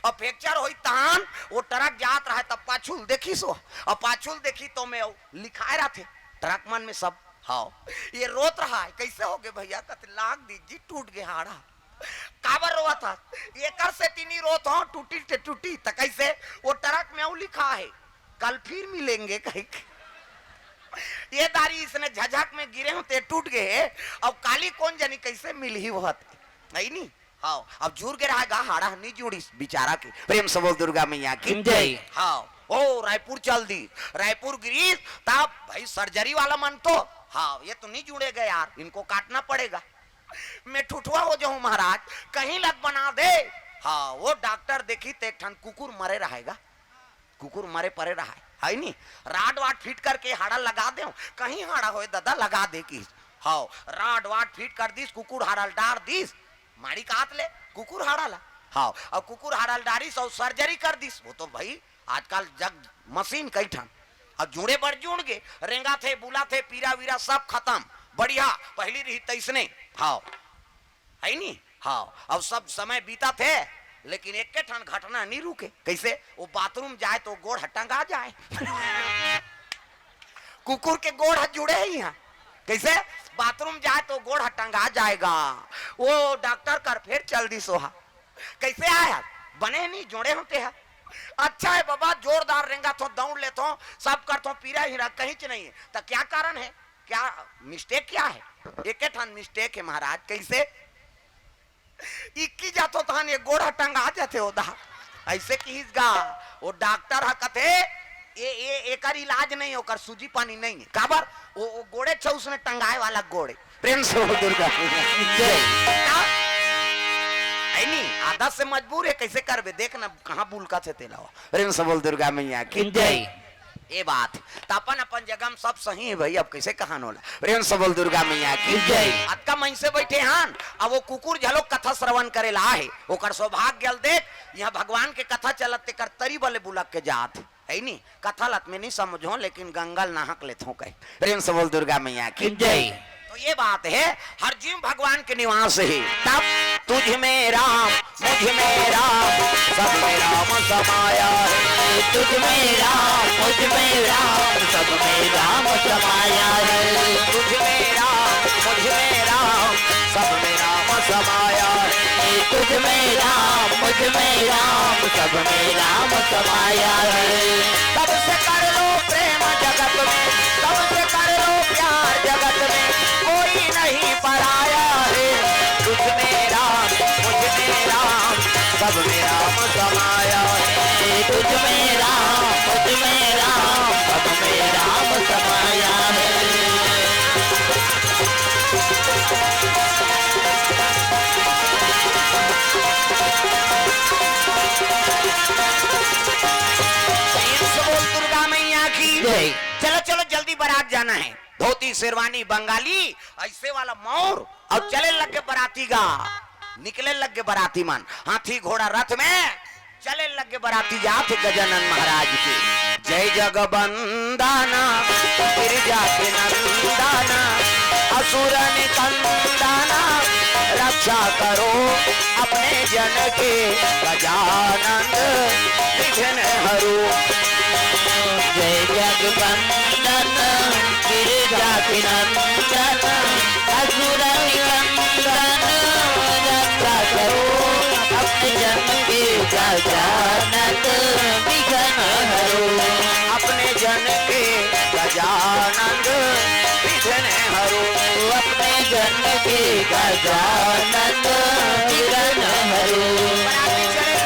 अब फ्रैक्चर होई तान वो ट्रक जात रहा है तब पाछुल देखी सो, अब पाछुल देखी तो मैं लिखाए रहा थे ट्रक मन में सब, हाँ ये रोत रहा है। कैसे हो गए भैया? कहते लाग दीजिए टूट गए हाड़ा। काबर रोआ था? एकर से तीनी रोत हो टूटी ते टूटी तो कैसे? वो ट्रक में लिखा है कल फिर मिलेंगे कहीं। ये दारी इसने झझक में गिरे होते टूट गए, अब काली कौन जानी कैसे मिल ही वह नहीं नी। हाँ अब जुड़ के रहेगा हाड़ा नहीं जुड़ी बेचारा के। प्रेम से बोल दुर्गा मैया की जय। हाँ ओ रायपुर चल दी, रायपुर गिरी तब भाई सर्जरी वाला मन तो हाँ ये तो नहीं जुड़ेगा यार, इनको काटना पड़ेगा। मैं ठुठुआ हो जाऊं महाराज, कहीं लग बना दे। हाँ वो डॉक्टर देखी ते ठन कुकुर मरे रहेगा, कुकुर मरे परे रहा है नी। राड वाट फिट करके हाड़ा लगा दे, कहीं हाड़ा होए दादा लगा दे की। हाँ राड वाट फिट कर दीस, कुकुर हाड़ल डार दीस, माड़ी काट ले कुकुर हाड़ाला। हाँ अब कुकुर हाड़ल डारिस और सर्जरी कर दीस। वो तो भाई आजकल जग मशीन कई ठन, अब जुड़े बढ़ जुड़ गए, रेंगा थे बुला थे पीरा वीरा सब खत्म, बढ़िया पहली रही तैसने। हाँ है नी। हाँ अब सब समय बीता थे लेकिन एक के ठन घटना नहीं रुके। कैसे? वो बाथरूम जाए तो गोड़ हटंगा जाए। कुकुर के गोड़ हाथ जुड़े हैं यहाँ। कैसे? बाथरूम जाए तो गोड़ हटंगा जाएगा। वो डॉक्टर कर फिर चल दी सोहा। कैसे आया? बने नहीं जोड़े होते हैं। अच्छा है बाबा जोरदार रेंगा तो दौड़ ले तो सब कर तो पीरा ही रहा कहीं च नहीं है तो क्या कारण है? क्या मिस्टेक क्या है? एक ठन मिस्टेक है महाराज। कैसे? इक्की जातो तहन ये गोड़ा टंगा जाते हो दा ऐसे कीसगा। वो डॉक्टर हा कथे ये एकर इलाज नहीं होकर सूजी पानी नहीं है। काबर? वो गोड़े छ उसने टंगाए वाला गोड़े। प्रेम से बोल दुर्गा नहीं आदत से मजबूर है, कैसे करबे? देखना कहाँ बुलका थे तेलावा। प्रेम से बोल दुर्गा मैया की जय। ये बात तो अपन अपन जगह में सब सही है भाई, अब कैसे कहान होला। प्रेम से बोल दुर्गा मैया की जय। अतका मई से बैठे हान, अब वो कुकुर झलो कथा श्रवण करे ला है, ओकर सौभाग्य देख यहाँ भगवान के कथा चलते कर तरी बले बुलक के जात है नी। कथा लत में नहीं समझो लेकिन गंगल नाहक लेते हो कहे। प्रेम से बोल दुर्गा मैया की जय। तो ये बात है हर जीव भगवान के निवास है। तब तुझ में राम मुझ में राम सब में राम समाया है। तुझ में राम मुझ में राम सब में राम समाया है। तुझ में राम मुझ में राम सब में राम समाया है। तुझ में राम मुझ में राम सब में राम समाया है। सबसे कर लो प्रेम जगत में, सबसे कर लो प्यार जगत में, कोई नहीं पराया है। तुझ में राम मुझ में राम सब में राम समाया है। तुझ में राम मुझ में राम सब में राम समाया है। दुर्गा मैया की जय। चलो चलो जल्दी बारात जाना है। धोती शेरवानी बंगाली ऐसे वाला मोर और चले लग के बराती गा, निकले लग के बराती मन हाथी घोड़ा रथ में चले लग के बराती जाते गजानन महाराज के। जय जगबंदना गिरिजा के नंदना असुर निकंदना रक्षा करो अपने जन के गजानन विघ्न हरो। जय जगबंदन गिरिजा के नंदन असुर निकंदन रक्षा करो अपने जन के गजानन विघ्न हरो। अपने जन के गजानन विघ्न हरो। अपने जन के गजानन विघ्न हरो। बराती चले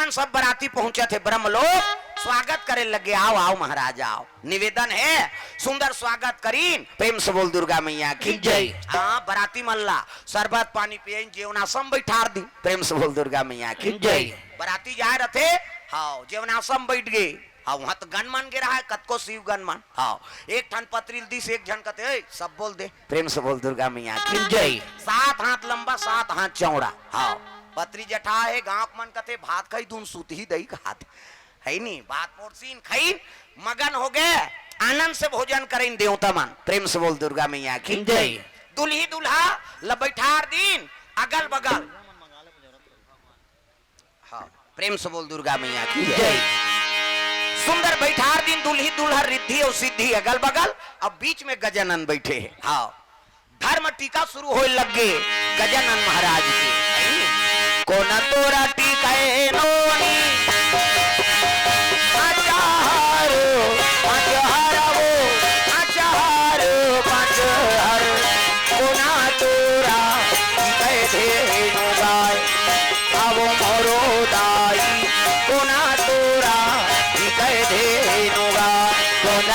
मन सब बराती पहुंचे थे ब्रह्मलोक, स्वागत करे लगे, आओ आओ महाराज आओ, निवेदन है सुंदर स्वागत करीन, प्रेम से बोल दुर्गा मैया की जय। हाँ बराती मल्ला शरबत पानी पिए जेवनासम बैठार दी, प्रेम से बोल दुर्गा मैया की जय। बराती जाए रथे, हाँ जेवनासम बैठ गए, हाँ वहां तो गणमान गिरा है, कत को शिव गणमान, हाँ एक ठन पत्रिल दी से एक जन कहते सब बोल दे, प्रेम से बोल दुर्गा मैया की जय। 7 हाथ लंबा 7 हाथ चौड़ा, हाँ पत्री जठा है, गांव मन कहते भात खाई दून सूत ही दही खाते है नहीं, भात मोरसीन खाई मगन हो गए, आनंद से भोजन करें देवता मन, प्रेम से बोल दुर्गा मैया की जय। दुल्ही दुल्हा लबैठार दिन अगल बगल, हाँ प्रेम से बोल दुर्गा मैया की जय। सुंदर बैठार दिन दुल्ही दुल्हा रिद्धि और सिद्धि अगल बगल, अब बीच में गजानन बैठे हैं, हाँ धर्म टीका शुरू हो लगे गजानन महाराज की, कोना तोरा टीका नोनी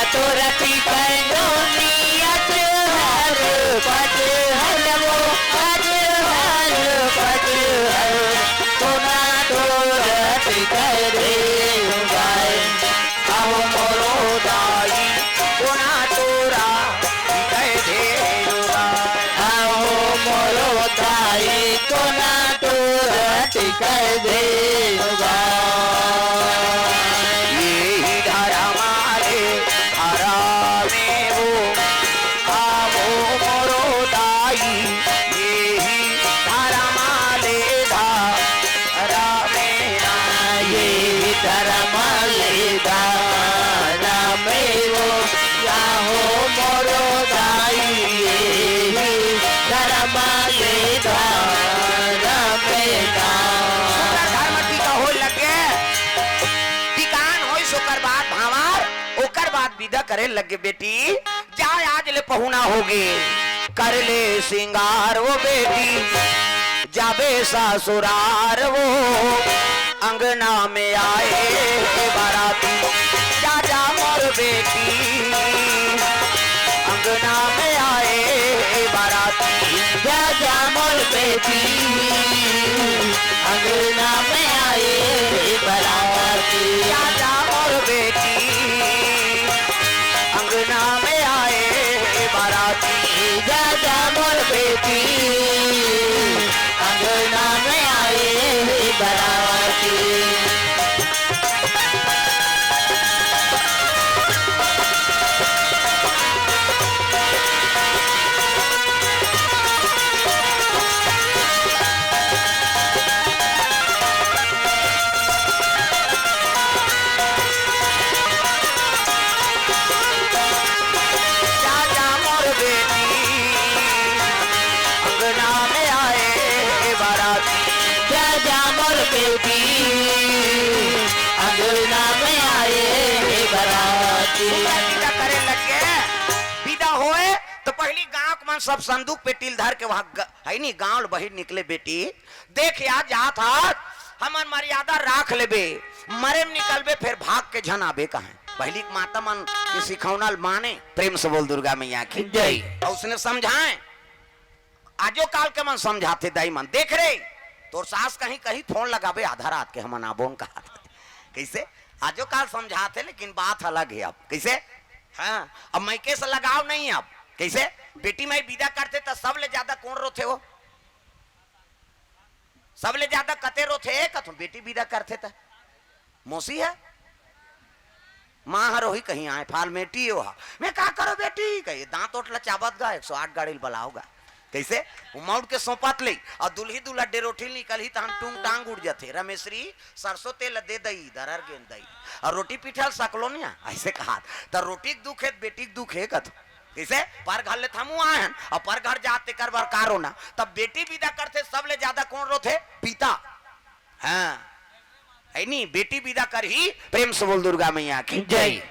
तोरा टीका नोनी अज हर पज हर वो अज हर पज हर, कोना तोरा टीका गाय आओ मोरो दाई, कोना तोरा आओ मोरो दाई, कोना तोरा टीका विदा करे लगे, बेटी जा आज ले पहुना होगे, कर ले सिंगार वो बेटी जाबे ससुरार वो, अंगना में आए बाराती जा जा मोर बेटी, अंगना में आए बाराती जा जा मोर बेटी, अंगना में आए बाराती जा जा मोर बेटी, अंगना में आए बाराती जा जा मोर बेटी, अंगना में आए बाराती। करे लगे, विदा होए तो पहली गांव के मन सब संदूक पे टिल धर के वहां है नी गांव बहिर निकले, बेटी देख यार जा था हमन मर्यादा राख लेबे, मरे में निकलबे फिर भाग के झन आबे कहां, पहली माता मन के सिखौना माने, प्रेम से बोल दुर्गा मैया की जय। और उसने समझाए, आजो काल के मन समझाते दाई मन, देख रे तोर सास कहीं कहीं फोन लगाबे आधा रात के, हमन आबोन कहा कैसे, आजो काल समझाते लेकिन बात अलग है अब, कैसे हाँ अब मैके से लगाव नहीं, अब कैसे बेटी मैं विदा करते तो सबले ज्यादा कौन रोथे, वो सबले ज्यादा कते रोथे, कथो बेटी विदा करते तो मौसी है माँ हर ही कहीं आए फालमेटी हो, मैं क्या करो बेटी कही दांत ओट लचावत गा 108 गाड़ी बलाओगा, कैसे उमौट के सौंपत ले और दुल्ही दुल्हा डेरोठी निकल ही तहन टूंग टांग उड़ जाते, रमेश्वरी सरसों तेल दे दई दरर गेंद दई और रोटी पिठल सकलो नहीं ऐसे कहा, तो रोटी दुख है बेटी दुख है कथ, कैसे पर घर ले थमू आए और पर घर जाते कर बार कारो ना, तब बेटी विदा करते सबले ज्यादा कौन रोथे, पिता, हाँ है नहीं बेटी विदा कर ही, प्रेम से बोल दुर्गा मैया की जय।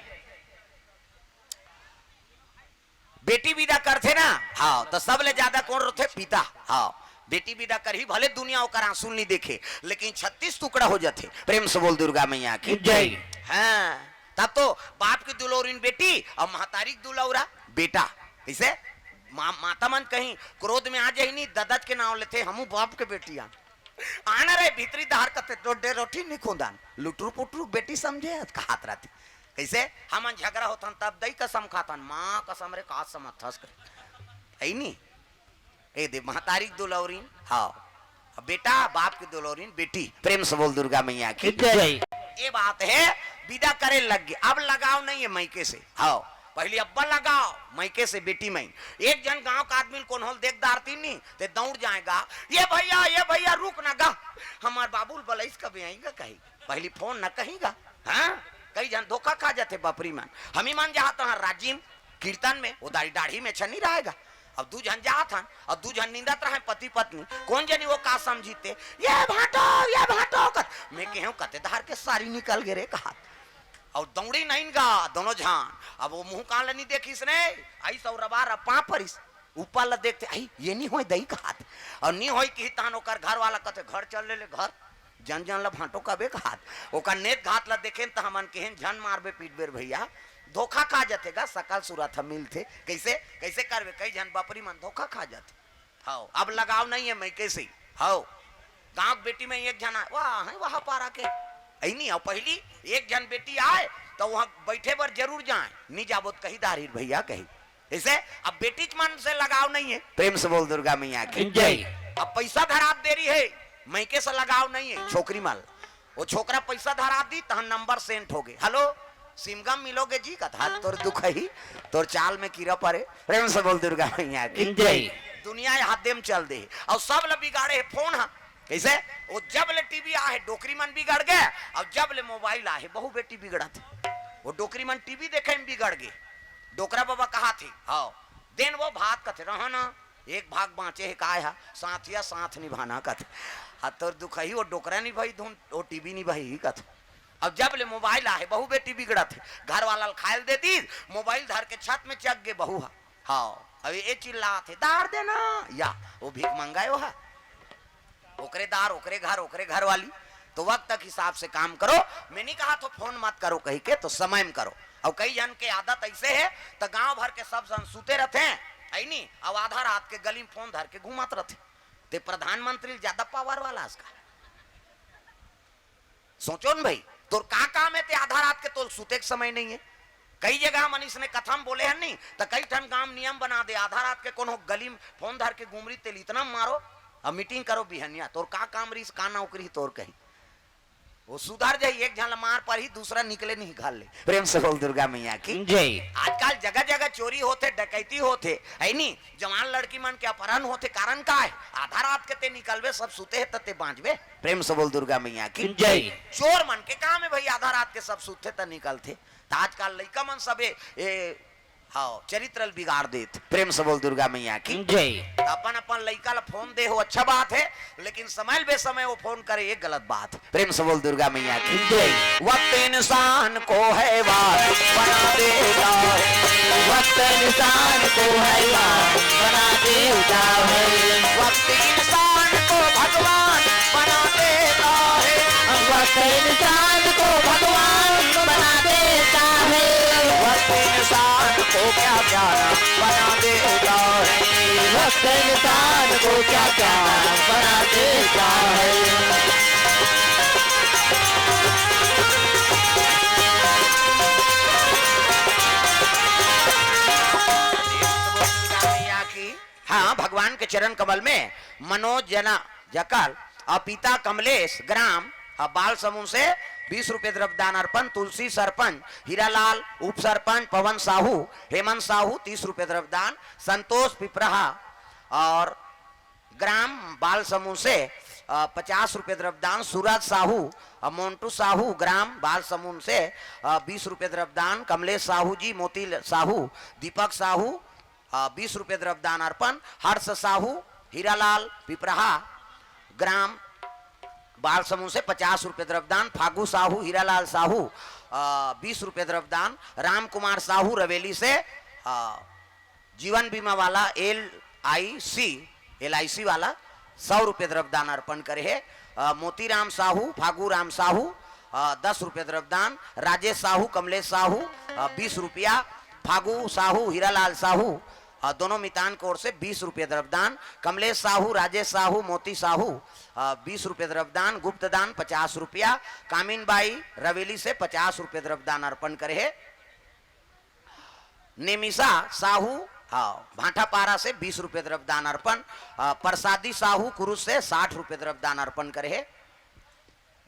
बेटी विदा करते ना, हाँ तो सबले ज्यादा कौन रोथे, पिता, हाँ बेटी विदा करही भले दुनिया ओकर आंसू नहीं देखे, लेकिन 36 टुकड़ा हो जाते। प्रेम से बोल दुर्गा मैया की जय। हाँ, तब तो बाप की दुलौरीन बेटी और महतारी की दुलौरा बेटा। कैसे माता मन कहीं क्रोध में आ जाए नहीं, ददत के नाम लेते हमू बाप के बेटी आना रहे भीतरी दहार कते डोडे रोटी नहीं खोदान लुटरू पुटरू बेटी समझे कहत रहती। कैसे हम झगड़ा होतन तब दई कसम खातन, माँ कसम रे का समर्थस कर नहीं ए दे महतारी दुलौरीन हाँ बेटा, बाप की दुलौरीन बेटी। प्रेम से बोल दुर्गा मैया की जय। ये बात है, विदा करे लग गए। अब लगाव नहीं है मैके से, हाँ पहले अब्बा लगाओ मैके से बेटी में। एक जन गांव का आदमी कौन होल देख दारती नहीं ते दौड़ जाएगा, ये भैया रुक ना गा, हमार बाबूल बलैस कभी आएगा कहीं, पहले फोन न कहेगा। हाँ कई जन धोखा खा जाते बापरी मान। हम ही मान जाता है राजीव कीर्तन में वो दाढ़ी में छनी रहेगा। अब दू जन जात हन और दू जन निंदत रहे पति पत्नी, कौन जनी वो का समझीते ये भाटो कर मैं कहूं कते धार के सारी निकल गए रे कहा और दौड़ी नहीं गा दोनों जान। अब वो मुंह कान नहीं देखिस ने आई सौरबा रपा परिस ऊपर ला देखते आई ये नहीं होई दई कहा और नहीं होई कि तान ओकर घर वाला कते घर चल ले घर जन ला भाटो कबे कहा ओकर नेत घात ला देखे त हमन केहन झन मारबे पीटबे भैया धोखा खा जातेगा सकल सूरत हम मिलते कैसे कैसे करवे कई जन बापरी मन धोखा खा जाते। हाँ अब लगाव नहीं है मैं कैसे हाँ गांव बेटी में एक जन वहां पारा के नहीं और पहली एक जन बेटी आए तो वहां बैठे पर जरूर जाए नहीं जाबो तो कही दारी भैया कही ऐसे। अब बेटी के मन से लगाव नहीं है। प्रेम से बोल दुर्गा मैया की जय। अब पैसा धरात दे रही है मैके से लगाव नहीं है। छोकरी माल वो छोकरा पैसा धरा दी तो नंबर सेंट हो गए, हेलो सिमगम मिलोगे जी का था तोर दुख ही तोर चाल में कीड़ा पड़े। प्रेम से बोल दुर्गा मैया की जय। दुनिया हाथे में चल दे और सब ल बिगाड़े है फोन है। कैसे वो जब ले टीवी आए डोकरी मन बिगड़ गए और जब ले मोबाइल आए बहु बेटी बिगड़ा थे। वो डोकरी मन टीवी देखे में बिगड़ गए। डोकरा बाबा कहा थे हाँ दिन वो भात कथे रहा ना एक भाग बाँचे है काय है साथिया साथ निभाना कथे तोर दुख ही वो डोकरा नहीं भाई धुन वो टीवी नहीं भाई कथे। अब जब ले मोबाइल आए बहु बेटी बिगड़ा थे घर वाला खायल दे दी मोबाइल धर के छत में चक गए बहु हाँ अब ये चिल्ला थे दार देना या वो भीख मंगायो है ओकरे दार ओकरे घर वाली तो वक्त तक हिसाब से काम करो। मैं नहीं कहा तो फोन मत करो कही के तो समय में करो। और कई जन के आदत ऐसे है तो गांव भर के सब जन सूते रहते हैं है नहीं अब आधा रात के गली में फोन धर के घूमत रहते ते प्रधानमंत्री ज्यादा पावर वाला इसका सोचो न भाई तोर का काम है ते आधा रात के तो सूते के समय नहीं है। कई जगह मनीष ने कथम बोले हैं नहीं तो कई ठन गांव नियम बना दे आधा रात के कोनो गली में फोन धर के घूमरी तेल इतना मारो और मीटिंग करो बिहनिया तोर का काम रही का नौकरी तोर कही वो सुधार जाए एक झन मार पर ही दूसरा निकले नहीं घाल ले। प्रेम से बोल दुर्गा मैया की जय। आजकल जगह जगह चोरी होते डकैती होते है नहीं जवान लड़की मन के अपहरण होते कारण का है आधा रात के ते निकलवे सब सुते है तते बांझवे। प्रेम से बोल दुर्गा मैया की जय। चोर मन के काम है भाई आधा रात के सब सुते त निकलते आजकल लड़का मन सबे हाँ चरित्र बिगाड़ देते। प्रेम से बोल दुर्गा मैया की जय। अपन अपन लड़का ला फोन दे हो अच्छा बात है लेकिन समय बेसमय वो फोन करे ये गलत बात है। प्रेम से बोल दुर्गा मैया की जय। वक्त इंसान को हैवान बना देता है वक्त इंसान को हैवान बना देता है वक्त इंसान को भगवान बना देता है वक्त इंसान को भगवान बना देता है वक्त इंसान को क्या जाना बना देता है वक्त इंसान को क्या क्या बना देता है। हाँ भगवान के चरण कमल में मनोज जना जकल और पिता कमलेश ग्राम बाल समूह से 20 रुपए द्रव्यदान अर्पण। तुलसी सरपंच हीरालाल उप सरपंच पवन साहू हेमंत साहू 30 रुपए द्रव्यदान। संतोष पिपराहा और ग्राम बाल समूह से 50 रुपए द्रव्यदान। सूरज साहू मोन्टू साहू ग्राम बाल समूह से 20 रुपए द्रव्यदान। कमलेश साहू जी मोती साहू दीपक साहू 20 रुपए द्रव्यदान अर्पण। हर्ष साहू हीरालाल पिपराहा ग्राम बाल समूह से 50 रुपए द्रव्यदान। फागू साहू हीरालाल साहू 20 रुपए द्रव्यदान। राम कुमार साहू रवेली से जीवन बीमा वाला LIC वाला 100 रुपये द्रव्यदान अर्पण करे है। मोतीराम साहू, फागू राम साहू 10 रुपये द्रव्यदान, राजेश साहू, कमलेश साहू 20 रुपया, फागू साहू, हीरालाल साहू दोनों मितान की ओर से 20 रुपये द्रव्यदान, कमलेश साहू, राजेश साहू, मोती साहू 20 रुपये द्रव्यदान, गुप्त दान 50 रुपया, कामिनबाई रवेली से 50 रुपये द्रव्यदान अर्पण करे है। नेमिसा साहू भाटापारा से 20 रुपये द्रव्यदान अर्पण, प्रसादी साहू कुरुस से 60 रुपये द्रव्यदान अर्पण करे है।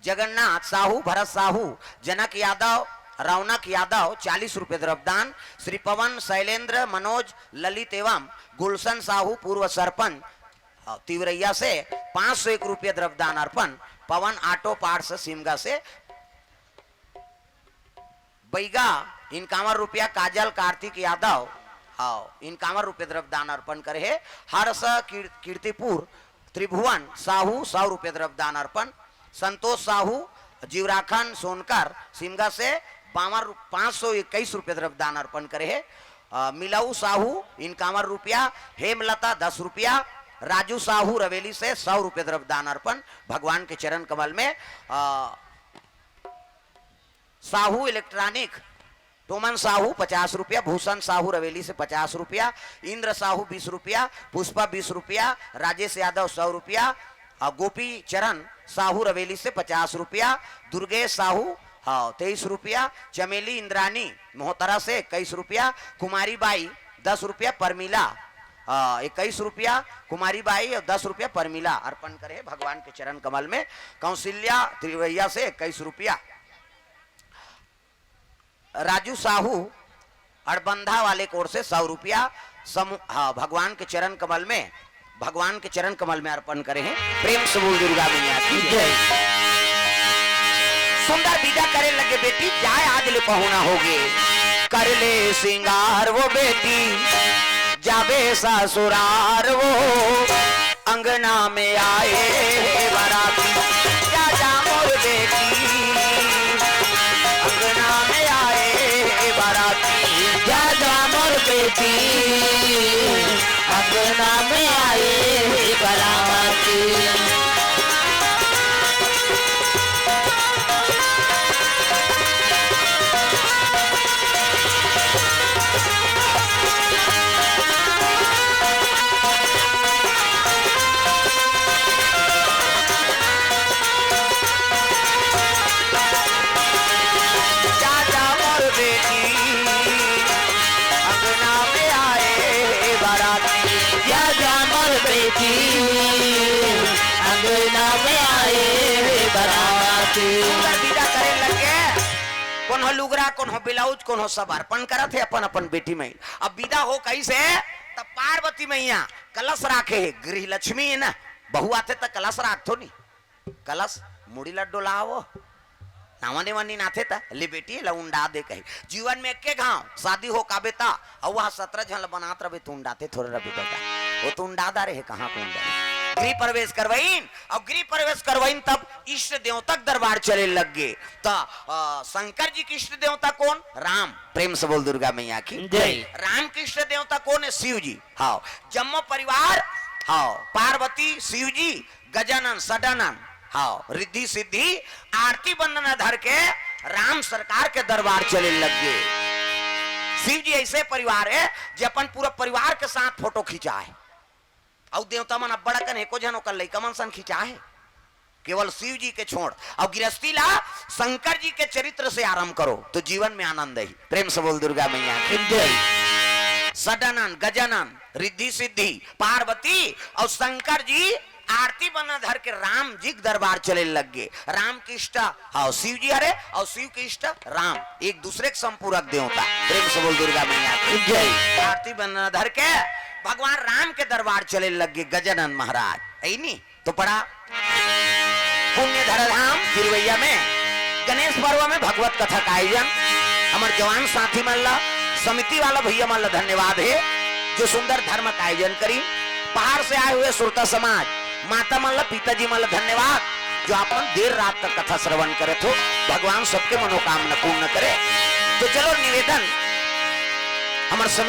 जगन्नाथ साहू, भरत साहू, जनक यादव, रौनक यादव 40 रुपये द्रव्यदान, श्री पवन, शैलेंद्र, मनोज, ललित एवं गुलशन साहू पूर्व सरपंच तिवरैया से 501 रुपये द्रव्यदान अर्पण, पवन ऑटो पार्ट्स सिमगा से बैगा 51 रुपया, काजल कार्तिक यादव 51 रुपये द्रव्यदान अर्पण करे है। हर्ष कीर्तिपुर त्रिभुवन साहू 100 रुपये द्रव्यदान अर्पण, संतोष साहू, जीवराखन सोनकर सिमगा से 521 रुपये द्रव्यदान अर्पण करे है। मिलाऊ साहू 51 रुपया, हेमलता 10 रुपया, राजू साहू रवेली से 100 रुपये द्रव्यदान अर्पण भगवान के चरण कमल में। साहू इलेक्ट्रॉनिक टोमन साहू 50 रुपया, भूषण साहू रवेली से 50 रुपया, इंद्र साहू 20 रुपया, पुष्पा 20 रुपया, राजेश यादव 100 रुपया, गोपी चरण साहू रवेली से 50 रुपया, दुर्गेश साहू 23 रुपया, चमेली इंद्रानी मोहतरा से 21 रुपया, कुमारी बाई 10 रुपया, परमिला 21 रुपया, कुमारी बाई और 10 रुपया परमिला अर्पण करे भगवान के चरण कमल में। कौशल्या त्रिवैया से 21 रुपया, राजू साहू अड़बंधा वाले कोर से 100 रुपया भगवान के चरण कमल में, भगवान के चरण कमल में अर्पण करे हैं। प्रेम से बोल दुर्गा मैया की जय। सुंदर विदा करे लगे बेटी, जाए आज ले पहुना होगे, कर ले सिंगार वो बेटी, जावे ससुरार वो, अंगना में आए बाराती, जा जा मोर बेटी, अंगना में आए बाराती, जा जा मोर बेटी, अंगना में आए बाराती। अंगना में आए बाराती। विदा करे लगे, कोनो लुगरा, कोनो ब्लाउज, कोनो सब अर्पण करत है अपन अपन बेटी में। अब विदा हो कैसे, तब पार्वती मैया कलश राखे है, गृह लक्ष्मी है ना, बहू आते तक कलश राखतो नहीं, कलश मुड़ी लड्डो लाओ नावने वानी नाथे ता ले बेटी लउंडा दे कही। जीवन में के गांव शादी हो का बेटा और वहां 17 जन बनात रहे तुंडाते थोड़े रहे बेटा, वो तुंडादा रहे कहां को गृह प्रवेश करवाइन, और गृह प्रवेश करवाइन तब इष्ट देवता दरबार चले लग गए। तो शंकर जी की इष्ट देवता कौन, राम, प्रेम से बोल दुर्गा मैया की जय। राम की इष्ट देवता कौन है, शिव जी। हाँ, जम्मो परिवार, हाँ, पार्वती, शिव जी, गजानन, सदानंद, हाँ, रिद्धि सिद्धि आरती बंदना धर के राम सरकार के दरबार चले लग गए। शिव जी ऐसे परिवार है जो अपन पूरा परिवार के साथ फोटो खींचा है, और देवता मन बड़ा कन एको जनो कर लइका मन सन खींचा है, केवल शिव जी के छोड़। और गृहस्थी ला शंकर जी के चरित्र से आरंभ करो तो जीवन में आनंद है। प्रेम से बोल दुर्गा मैया की जय। सदानंद, गजानन, रिद्धि सिद्धि, पार्वती और शंकर जी आरती बना धर के राम जी के दरबार चले लग गए। राम की इष्ट हाँ शिव जी हरे, और शिव की इष्ट राम, एक दूसरे के संपूरक देवता। प्रेम से बोल दुर्गा मैया की जय। आरती बना धर के भगवान राम के दरबार चले लग गए गजानन महाराज, ऐ नहीं तो पड़ा पुण्य धराधाम तिरुवैया में गणेश पर्व में भगवत कथा का आयोजन। हमारे जवान साथी मल्ला समिति वाला भैया मल्ला धन्यवाद है जो सुंदर धर्म का आयोजन करी। बाहर से आए हुए सुरता समाज माता मल्ला, पिताजी मल्ला धन्यवाद जो अपन देर रात तक कथा श्रवण करे तो भगवान सबके मनोकामना पूर्ण करे। तो चलो निवेदन हमारे समिति